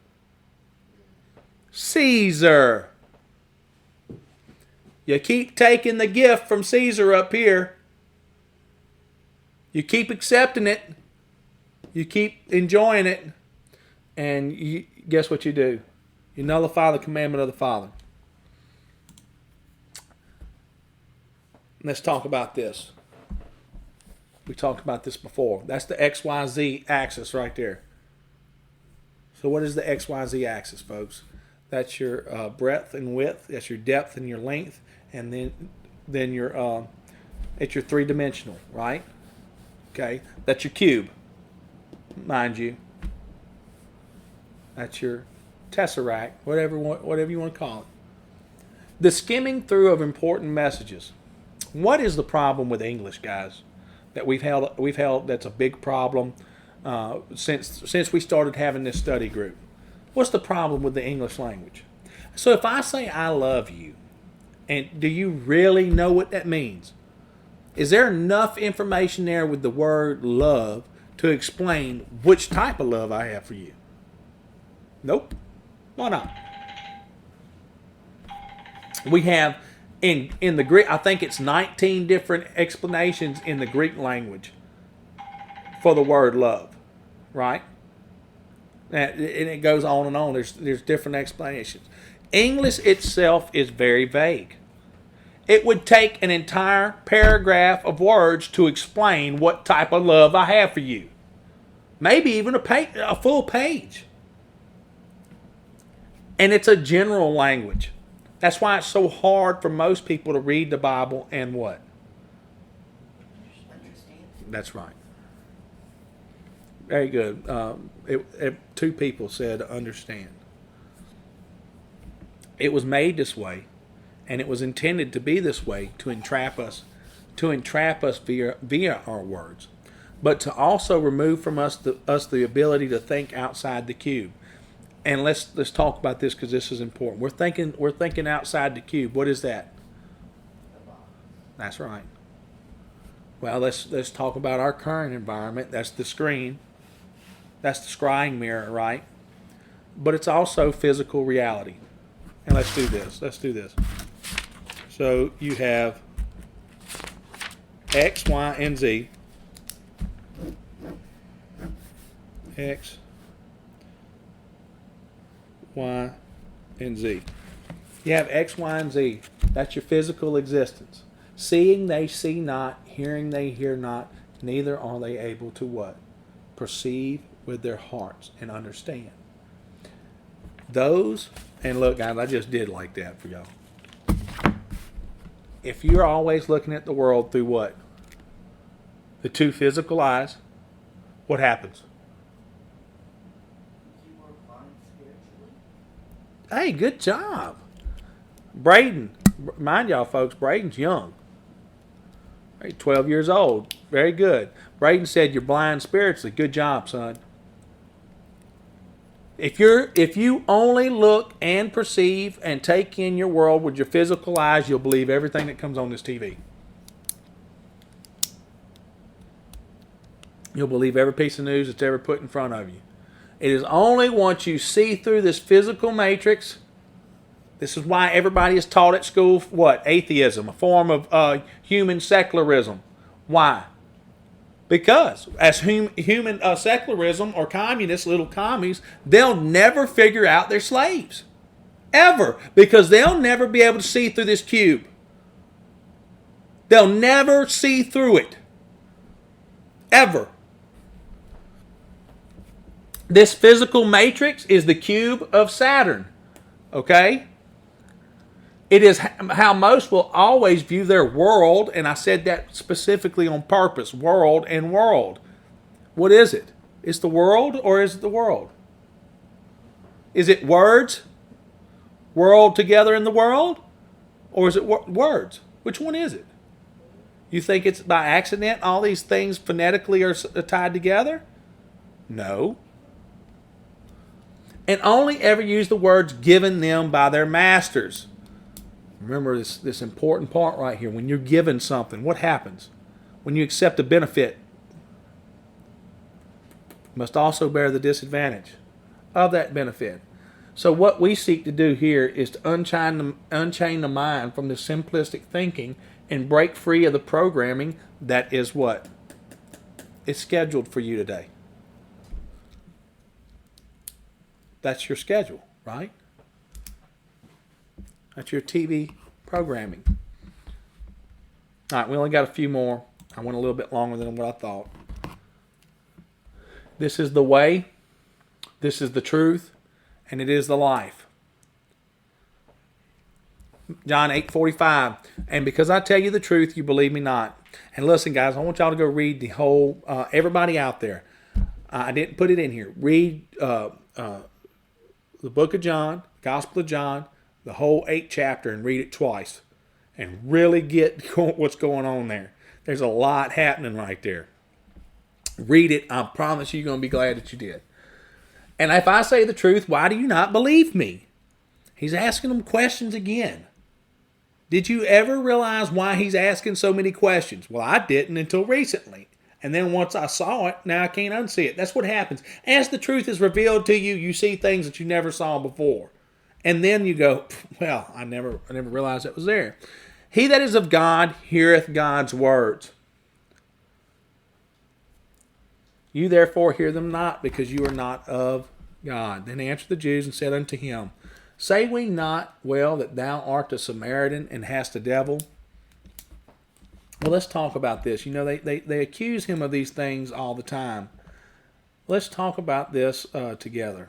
Caesar. You keep taking the gift from Caesar up here. You keep accepting it. You keep enjoying it. And guess what you do? You nullify the commandment of the Father. Let's talk about this. We talked about this before. That's the XYZ axis right there. So what is the XYZ axis, folks? That's your breadth and width. That's your depth and your length. And then your it's your three-dimensional, right? Okay. That's your cube, mind you. That's your tesseract, whatever you want to call it. The skimming through of important messages. What is the problem with English, guys? That we've held that's a big problem since we started having this study group. What's the problem with the English language? So if I say I love you, and do you really know what that means? Is there enough information there with the word love to explain which type of love I have for you? Nope. Why not? We have in the Greek, I think it's 19 different explanations in the Greek language for the word love, right? And it goes on and on. There's different explanations. English itself is very vague. It would take an entire paragraph of words to explain what type of love I have for you. Maybe even a full page. And it's a general language. That's why it's so hard for most people to read the Bible and what? That's right. Very good. Two people said understand. It was made this way, and it was intended to be this way to entrap us, via our words, but to also remove from us the ability to think outside the cube. And let's talk about this because this is important. We're thinking outside the cube. What is that? That's right. Well, let's talk about our current environment. That's the screen. That's the scrying mirror, right? But it's also physical reality. And let's do this. So you have X, Y, and Z. X, Y, and Z. You have X, Y, and Z. That's your physical existence. Seeing they see not, hearing they hear not, neither are they able to what? Perceive with their hearts and understand. Those, and look guys, I just did like that for y'all. If you're always looking at the world through what? The two physical eyes, what happens? You were blind spiritually. Hey, good job. Braden, mind y'all folks, Braden's young. 12 years old. Very good. Braden said you're blind spiritually. Good job, son. If you only look and perceive and take in your world with your physical eyes, you'll believe everything that comes on this TV. You'll believe every piece of news that's ever put in front of you. It is only once you see through this physical matrix. This is why everybody is taught at school what? Atheism, a form of human secularism. Why? Because as human secularism or communists, little commies, they'll never figure out they're slaves. Ever. Because they'll never be able to see through this cube. They'll never see through it. Ever. This physical matrix is the cube of Saturn. Okay? It is how most will always view their world, and I said that specifically on purpose, world and world. What is it? It's the world or is it the world? Is it words? World together in the world? Or is it words? Which one is it? You think it's by accident all these things phonetically are tied together? No. And only ever use the words given them by their masters. Remember this important part right here. When you're given something, what happens? When you accept a benefit, you must also bear the disadvantage of that benefit. So what we seek to do here is to unchain the mind from the simplistic thinking and break free of the programming that is what? It's scheduled for you today. That's your schedule, right? That's your TV programming. All right, we only got a few more. I went a little bit longer than what I thought. This is the way, this is the truth, and it is the life. John 8:45. And because I tell you the truth, you believe me not. And listen, guys, I want y'all to go read the whole, everybody out there. I didn't put it in here. Read the book of John, Gospel of John, the whole 8th chapter, and read it twice. And really get what's going on there. There's a lot happening right there. Read it. I promise you're going to be glad that you did. And if I say the truth, why do you not believe me? He's asking them questions again. Did you ever realize why he's asking so many questions? Well, I didn't until recently. And then once I saw it, now I can't unsee it. That's what happens. As the truth is revealed to you, you see things that you never saw before. And then you go, well, I never realized it was there. He that is of God heareth God's words. You therefore hear them not, because you are not of God. Then answered the Jews and said unto him, say we not well that thou art a Samaritan and hast a devil? Well, let's talk about this. You know, they accuse him of these things all the time. Let's talk about this together.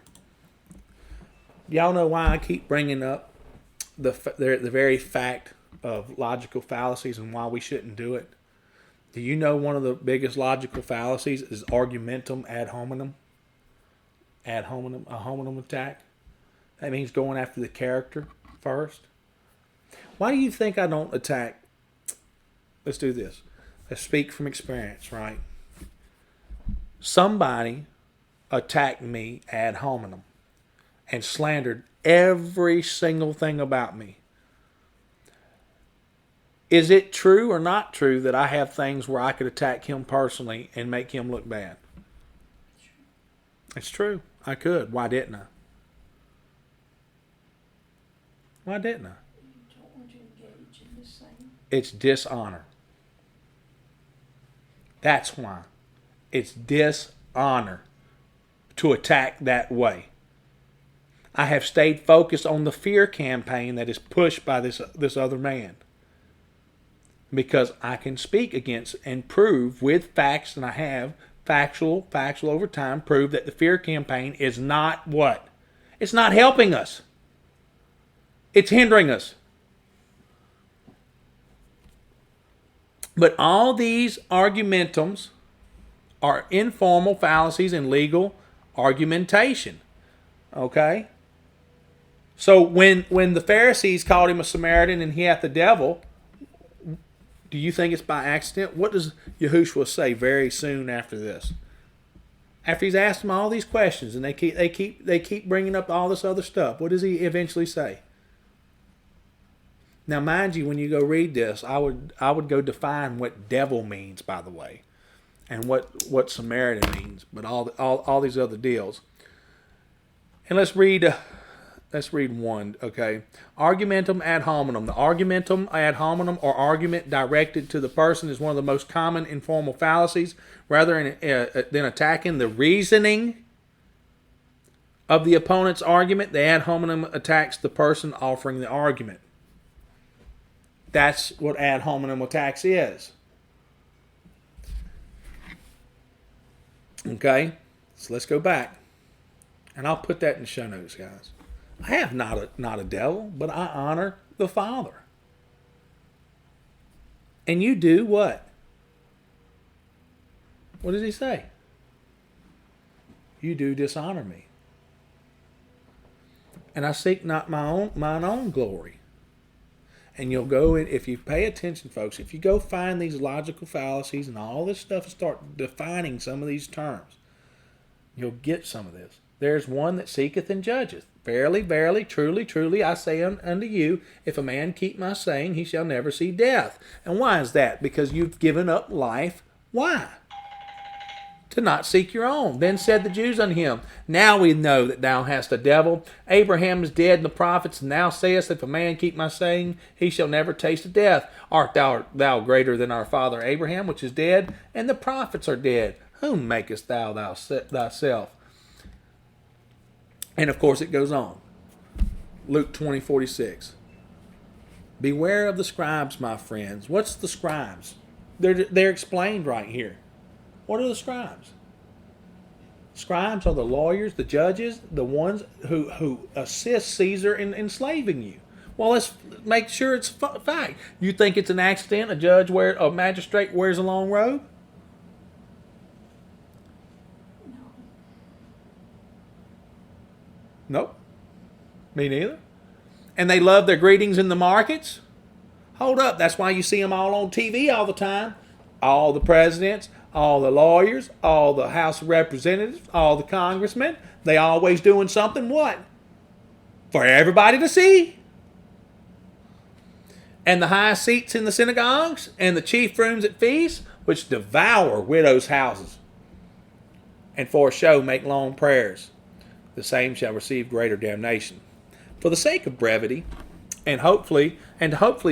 Y'all know why I keep bringing up the very fact of logical fallacies and why we shouldn't do it? Do you know one of the biggest logical fallacies is argumentum ad hominem? Ad hominem, a hominem attack. That means going after the character first. Why do you think I don't attack? Let's do this. Let's speak from experience, right? Somebody attacked me ad hominem and slandered every single thing about me. Is it true or not true that I have things where I could attack him personally and make him look bad? It's true. I could. Why didn't I? Why didn't I? You don't want to engage in the same. It's dishonor. That's why. It's dishonor to attack that way. I have stayed focused on the fear campaign that is pushed by this other man. Because I can speak against and prove with facts, and I have factual over time, prove that the fear campaign is not what? It's not helping us. It's hindering us. But all these argumentums are informal fallacies in legal argumentation. Okay? So when the Pharisees called him a Samaritan and he hath the devil, do you think it's by accident? What does Yahushua say very soon after this? After he's asked them all these questions and they keep bringing up all this other stuff, what does he eventually say? Now, mind you, when you go read this, I would go define what devil means, by the way, and what Samaritan means, but all these other deals. And let's read one, okay? Argumentum ad hominem. The argumentum ad hominem, or argument directed to the person, is one of the most common informal fallacies. Rather than attacking the reasoning of the opponent's argument, the ad hominem attacks the person offering the argument. That's what ad hominem attacks is. Okay? So let's go back. And I'll put that in the show notes, guys. I have not a devil, but I honor the Father. And you do what? What does he say? You do dishonor me. And I seek not mine own glory. And you'll go in, if you pay attention, folks, if you go find these logical fallacies and all this stuff and start defining some of these terms, you'll get some of this. There's one that seeketh and judgeth. Verily, verily, truly, truly, I say unto you, if a man keep my saying, he shall never see death. And why is that? Because you've given up life. Why? To not seek your own. Then said the Jews unto him, now we know that thou hast a devil. Abraham is dead and the prophets, and thou sayest, if a man keep my saying, he shall never taste of death. Art thou greater than our father Abraham, which is dead, and the prophets are dead? Whom makest thou thyself? And of course it goes on. Luke 20:46. Beware of the scribes, my friends. What's the scribes? They're explained right here. What are the scribes? Scribes are the lawyers, the judges, the ones who assist Caesar in enslaving you. Well, let's make sure it's fact. You think it's an accident a magistrate wears a long robe? Nope. Me neither. And they love their greetings in the markets? Hold up. That's why you see them all on TV all the time. All the presidents, all the lawyers, all the House of Representatives, all the congressmen. They always doing something what? For everybody to see. And the high seats in the synagogues and the chief rooms at feasts, which devour widows' houses. And for a show make long prayers. The same shall receive greater damnation. For the sake of brevity, and hopefully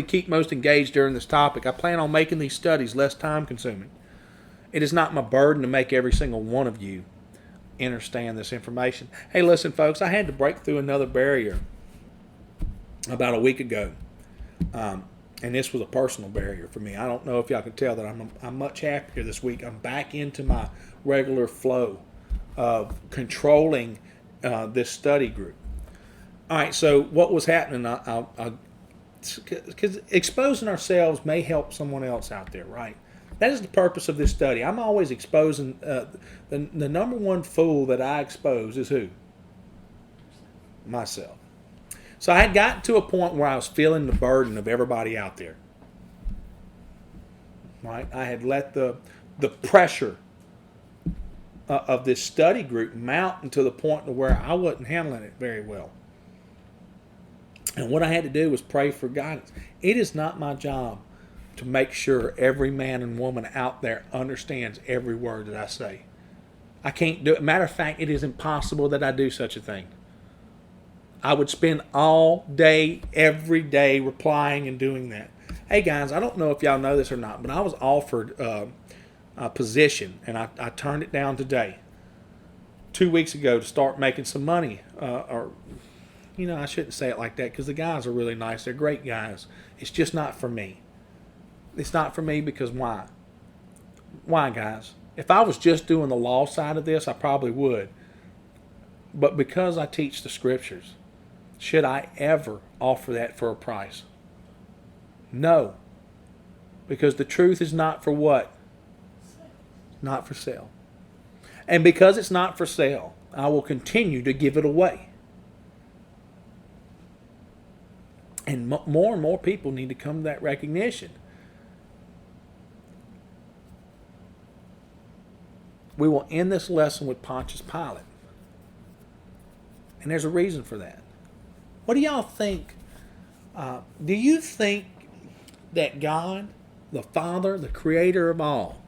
keep most engaged during this topic, I plan on making these studies less time consuming. It is not my burden to make every single one of you understand this information. Hey, listen, folks, I had to break through another barrier about a week ago. And this was a personal barrier for me. I don't know if y'all can tell that I'm much happier this week. I'm back into my regular flow of controlling this study group. All right, so what was happening, because exposing ourselves may help someone else out there, right? That is the purpose of this study. I'm always exposing the number one fool that I expose is who? Myself. So I had gotten to a point where I was feeling the burden of everybody out there. Right? I had let the pressure of this study group mount to the point where I wasn't handling it very well. And what I had to do was pray for guidance. It is not my job to make sure every man and woman out there understands every word that I say. I can't do it. Matter of fact, it is impossible that I do such a thing. I would spend all day, every day, replying and doing that. Hey guys, I don't know if y'all know this or not, but I was offered a position, and I turned it down today, 2 weeks ago, to start making some money. I shouldn't say it like that, because the guys are really nice. They're great guys. It's just not for me. It's not for me because why? Why, guys? If I was just doing the law side of this, I probably would. But because I teach the scriptures, should I ever offer that for a price? No. Because the truth is not for what? Not for sale. And because it's not for sale, I will continue to give it away. And more and more people need to come to that recognition. We will end this lesson with Pontius Pilate. And there's a reason for that. What do y'all think? Do you think that God, the Father, the Creator of all,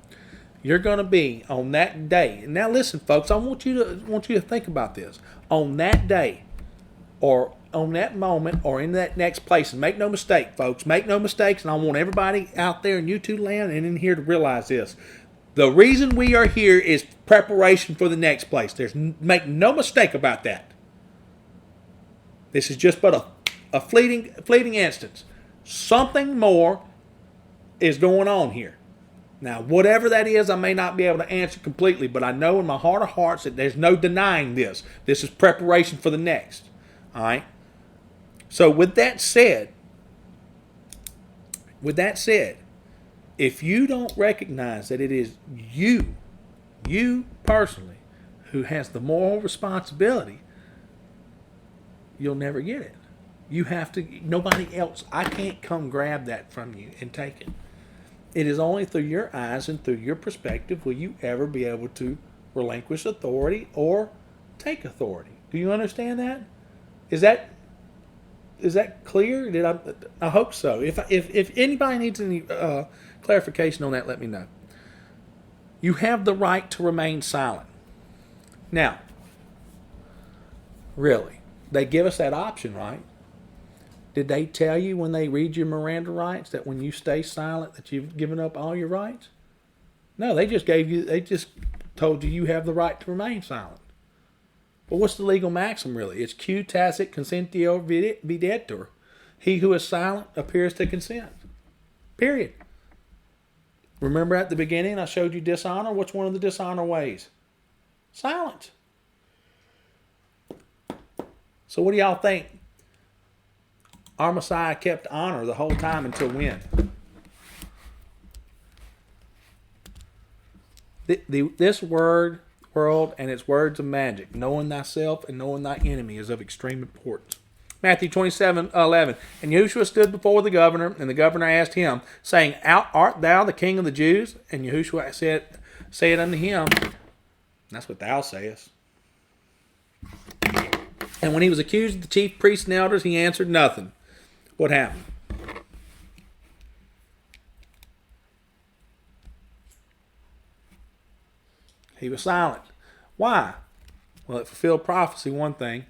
you're going to be on that day? And now listen, folks, I want you to think about this. On that day, or on that moment, or in that next place, and make no mistake, folks, make no mistakes, and I want everybody out there in YouTube land and in here to realize this. The reason we are here is preparation for the next place. Make no mistake about that. This is just but a fleeting instance. Something more is going on here. Now, whatever that is, I may not be able to answer completely, but I know in my heart of hearts that there's no denying this. This is preparation for the next. All right? So with that said, if you don't recognize that it is you personally, who has the moral responsibility, you'll never get it. You have to, nobody else, I can't come grab that from you and take it. It is only through your eyes and through your perspective will you ever be able to relinquish authority or take authority. Do you understand that? Is that clear? I hope so. If anybody needs any clarification on that, let me know. You have the right to remain silent. Now, really, they give us that option, right? Did they tell you when they read your Miranda rights that when you stay silent that you've given up all your rights? No, they just told you have the right to remain silent. But what's the legal maxim really? It's Q tacit consentio videtur. He who is silent appears to consent. Period. Remember at the beginning I showed you dishonor? What's one of the dishonor ways? Silence. So what do y'all think? Our Messiah kept honor the whole time until when? This world and its words of magic, knowing thyself and knowing thy enemy, is of extreme importance. Matthew 27:11. And Yahushua stood before the governor, and the governor asked him, saying, Art thou the king of the Jews? And Yahushua said unto him, that's what thou sayest. And when he was accused of the chief priests and elders, he answered nothing. What happened? He was silent. Why? Well, it fulfilled prophecy, one thing.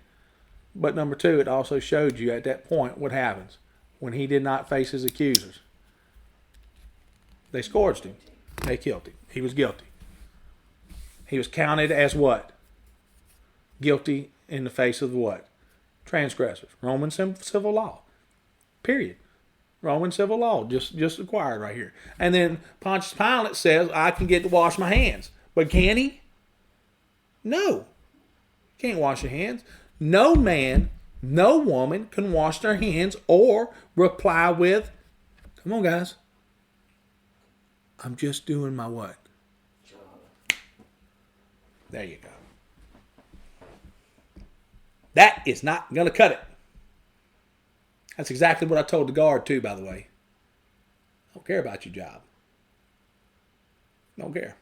But number two, it also showed you at that point what happens when he did not face his accusers. They scourged him. They killed him. He was guilty. He was counted as what? Guilty in the face of what? Transgressors. Roman civil law. Period. Roman civil law, just acquired right here. And then Pontius Pilate says, I can get to wash my hands. But can he? No. Can't wash your hands. No man, no woman can wash their hands or reply with, come on guys, I'm just doing my what? Job. There you go. That is not going to cut it. That's exactly what I told the guard too, by the way. I don't care about your job. Don't care.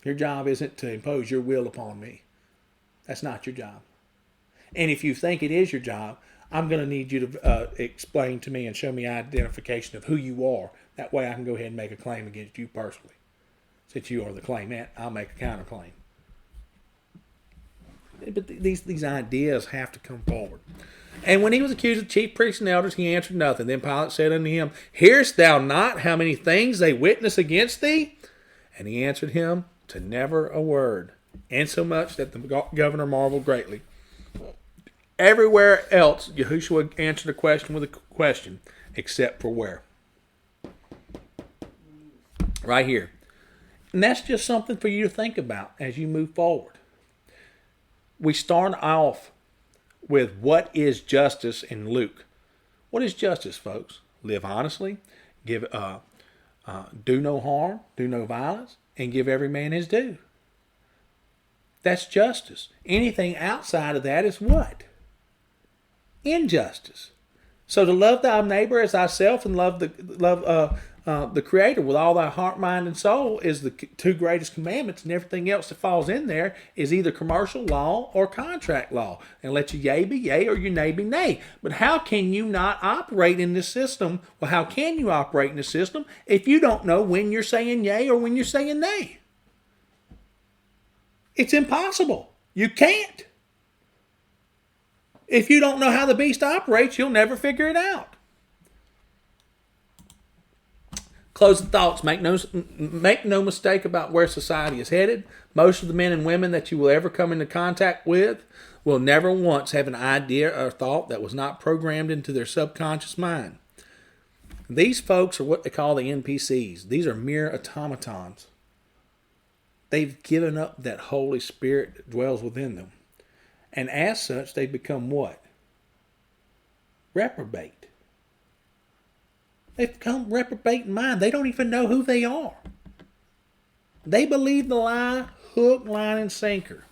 Your job isn't to impose your will upon me. That's not your job. And if you think it is your job, I'm going to need you to explain to me and show me identification of who you are. That way I can go ahead and make a claim against you personally. Since you are the claimant, I'll make a counterclaim. But these ideas have to come forward. And when he was accused of chief priests and elders, he answered nothing. Then Pilate said unto him, Hearest thou not how many things they witness against thee? And he answered him to never a word, insomuch that the governor marveled greatly. Everywhere else, Yahushua answered a question with a question, except for where? Right here. And that's just something for you to think about as you move forward. We start off with what is justice in Luke. What is justice, folks? Live honestly, give, do no harm, do no violence, and give every man his due. That's justice. Anything outside of that is what? Injustice. So to love thy neighbor as thyself and love the Creator with all thy heart, mind, and soul is the two greatest commandments, and everything else that falls in there is either commercial law or contract law. And let your yea be yea or your nay be nay. But how can you not operate in this system? Well, how can you operate in this system if you don't know when you're saying yea or when you're saying nay? It's impossible. You can't. If you don't know how the beast operates, you'll never figure it out. Closing thoughts. Make no mistake about where society is headed. Most of the men and women that you will ever come into contact with will never once have an idea or thought that was not programmed into their subconscious mind. These folks are what they call the NPCs. These are mere automatons. They've given up that Holy Spirit that dwells within them. And as such, they become what? Reprobate. They've become reprobate in mind. They don't even know who they are. They believe the lie, hook, line, and sinker.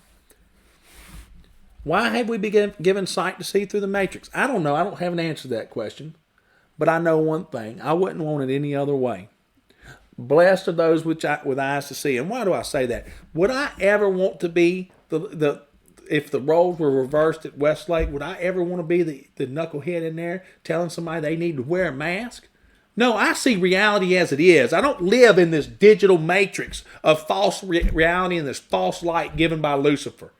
Why have we been given sight to see through the matrix? I don't know. I don't have an answer to that question. But I know one thing. I wouldn't want it any other way. Blessed are those with eyes to see. And why do I say that? Would I ever want to be if the roles were reversed at Westlake, would I ever want to be the knucklehead in there telling somebody they need to wear a mask? No, I see reality as it is. I don't live in this digital matrix of false reality and this false light given by Lucifer.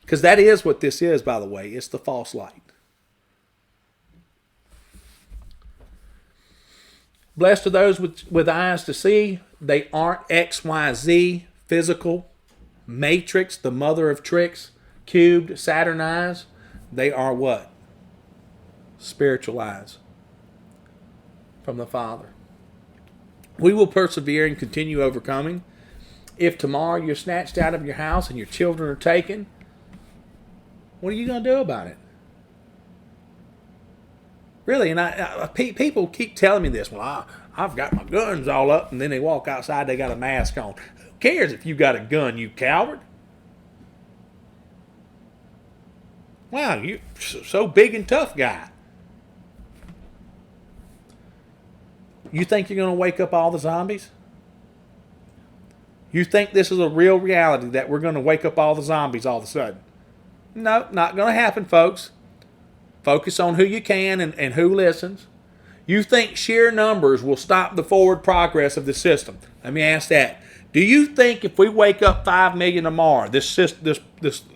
Because that is what this is, by the way. It's the false light. Blessed are those with eyes to see. They aren't XYZ, physical, matrix, the mother of tricks, cubed, Saturn eyes. They are what? Spiritual eyes from the Father. We will persevere and continue overcoming. If tomorrow you're snatched out of your house and your children are taken, what are you going to do about it? Really, and people keep telling me this. Well, I've got my guns all up, and then they walk outside, they got a mask on. Who cares if you got a gun, you coward? Wow, you're so big and tough guy. You think you're going to wake up all the zombies? You think this is a real reality that we're going to wake up all the zombies all of a sudden? No, not going to happen, folks. Focus on who you can and who listens. You think sheer numbers will stop the forward progress of the system? Let me ask that. Do you think if we wake up 5 million tomorrow, the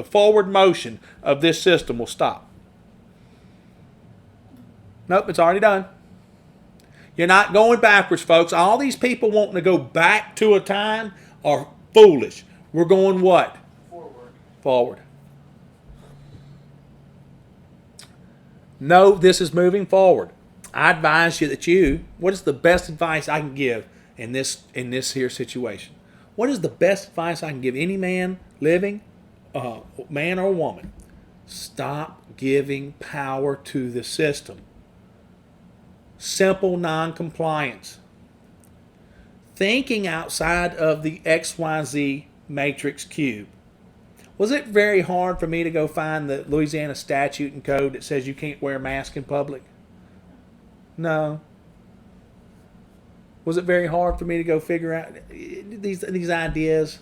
forward motion of this system will stop? Nope, it's already done. You're not going backwards, folks. All these people wanting to go back to a time are foolish. We're going what? Forward. No, this is moving forward. I advise you that what is the best advice I can give in this here situation? What is the best advice I can give any man living, man or woman? Stop giving power to the system. simple non-compliance. Thinking outside of the XYZ matrix cube. Was it very hard for me to go find the Louisiana statute and code that says you can't wear a mask in public? No. Was it very hard for me to go figure out these ideas?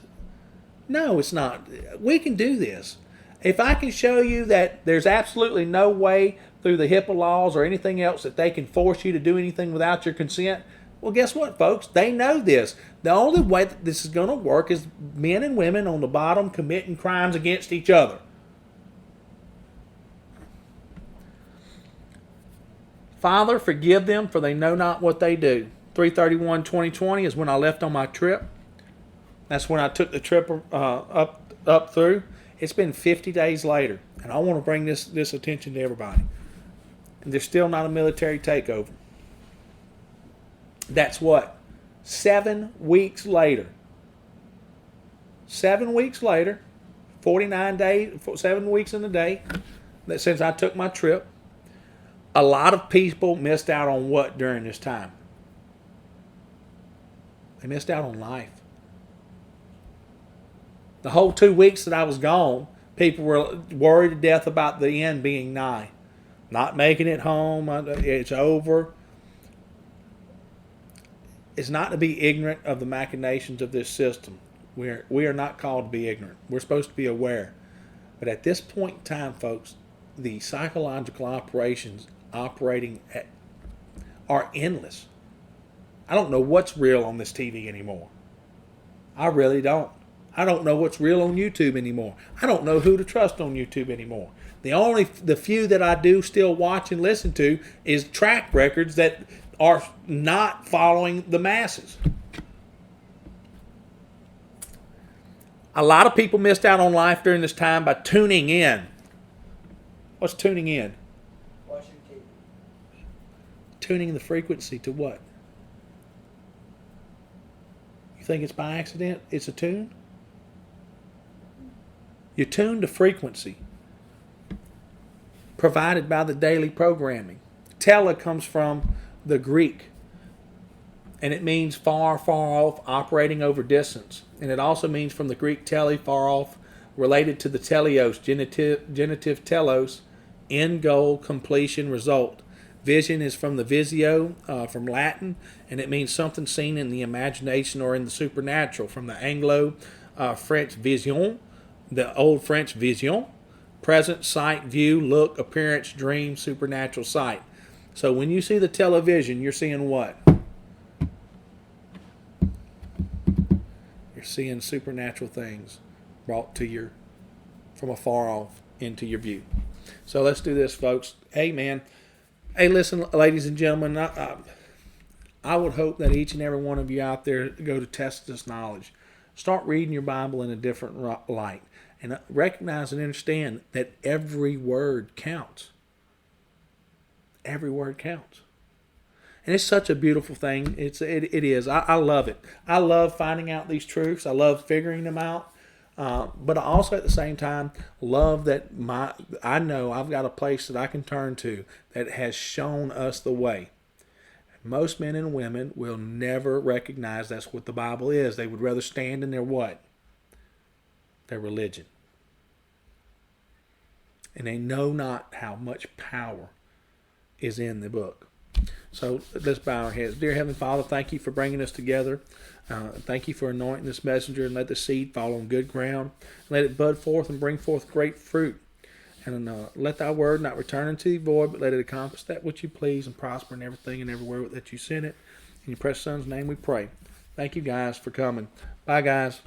No, it's not. We can do this. If I can show you that there's absolutely no way through the HIPAA laws or anything else that they can force you to do anything without your consent, well, guess what, folks? They know this. The only way that this is going to work is men and women on the bottom committing crimes against each other. Father, forgive them, for they know not what they do. 3/31/2020 is when I left on my trip. That's when I took the trip up through. It's been 50 days later, and I want to bring this attention to everybody. And there's still not a military takeover. That's what? 7 weeks later. 7 weeks later, 49 days, 7 weeks in a day, that since I took my trip, a lot of people missed out on what during this time? They missed out on life. The whole 2 weeks that I was gone, people were worried to death about the end being nigh. Not making it home, it's over. It's not to be ignorant of the machinations of this system. We are not called to be ignorant. We're supposed to be aware. But at this point in time, folks, the psychological operations are endless. I don't know what's real on this TV anymore. I really don't. I don't know what's real on YouTube anymore. I don't know who to trust on YouTube anymore. The few that I do still watch and listen to is track records that are not following the masses. A lot of people missed out on life during this time by tuning in. What's tuning in? Watching TV. Tuning the frequency to what? You think it's by accident? It's a tune? You tune to frequency provided by the daily programming. Tele comes from the Greek, and it means far, far off, operating over distance. And it also means from the Greek tele, far off, related to the teleos, genitive telos, end goal, completion, result. Vision is from the visio, from Latin, and it means something seen in the imagination or in the supernatural, from the Anglo-French vision, the Old French vision, present, sight, view, look, appearance, dream, supernatural sight. So when you see the television, you're seeing what? You're seeing supernatural things brought to from afar off into your view. So let's do this, folks. Hey, man. Hey, listen, ladies and gentlemen. I would hope that each and every one of you out there go to test this knowledge. Start reading your Bible in a different light. And recognize and understand that every word counts. Every word counts. And it's such a beautiful thing. It is. I love it. I love finding out these truths. I love figuring them out. But I also at the same time love that I know I've got a place that I can turn to that has shown us the way. Most men and women will never recognize that's what the Bible is. They would rather stand in their what? Their religion. And they know not how much power is in the book. So let's bow our heads. Dear Heavenly Father, thank you for bringing us together. Thank you for anointing this messenger and let the seed fall on good ground. Let it bud forth and bring forth great fruit. And let thy word not return unto thee void, but let it accomplish that which you please and prosper in everything and everywhere that you send it. In your precious Son's name we pray. Thank you guys for coming. Bye guys.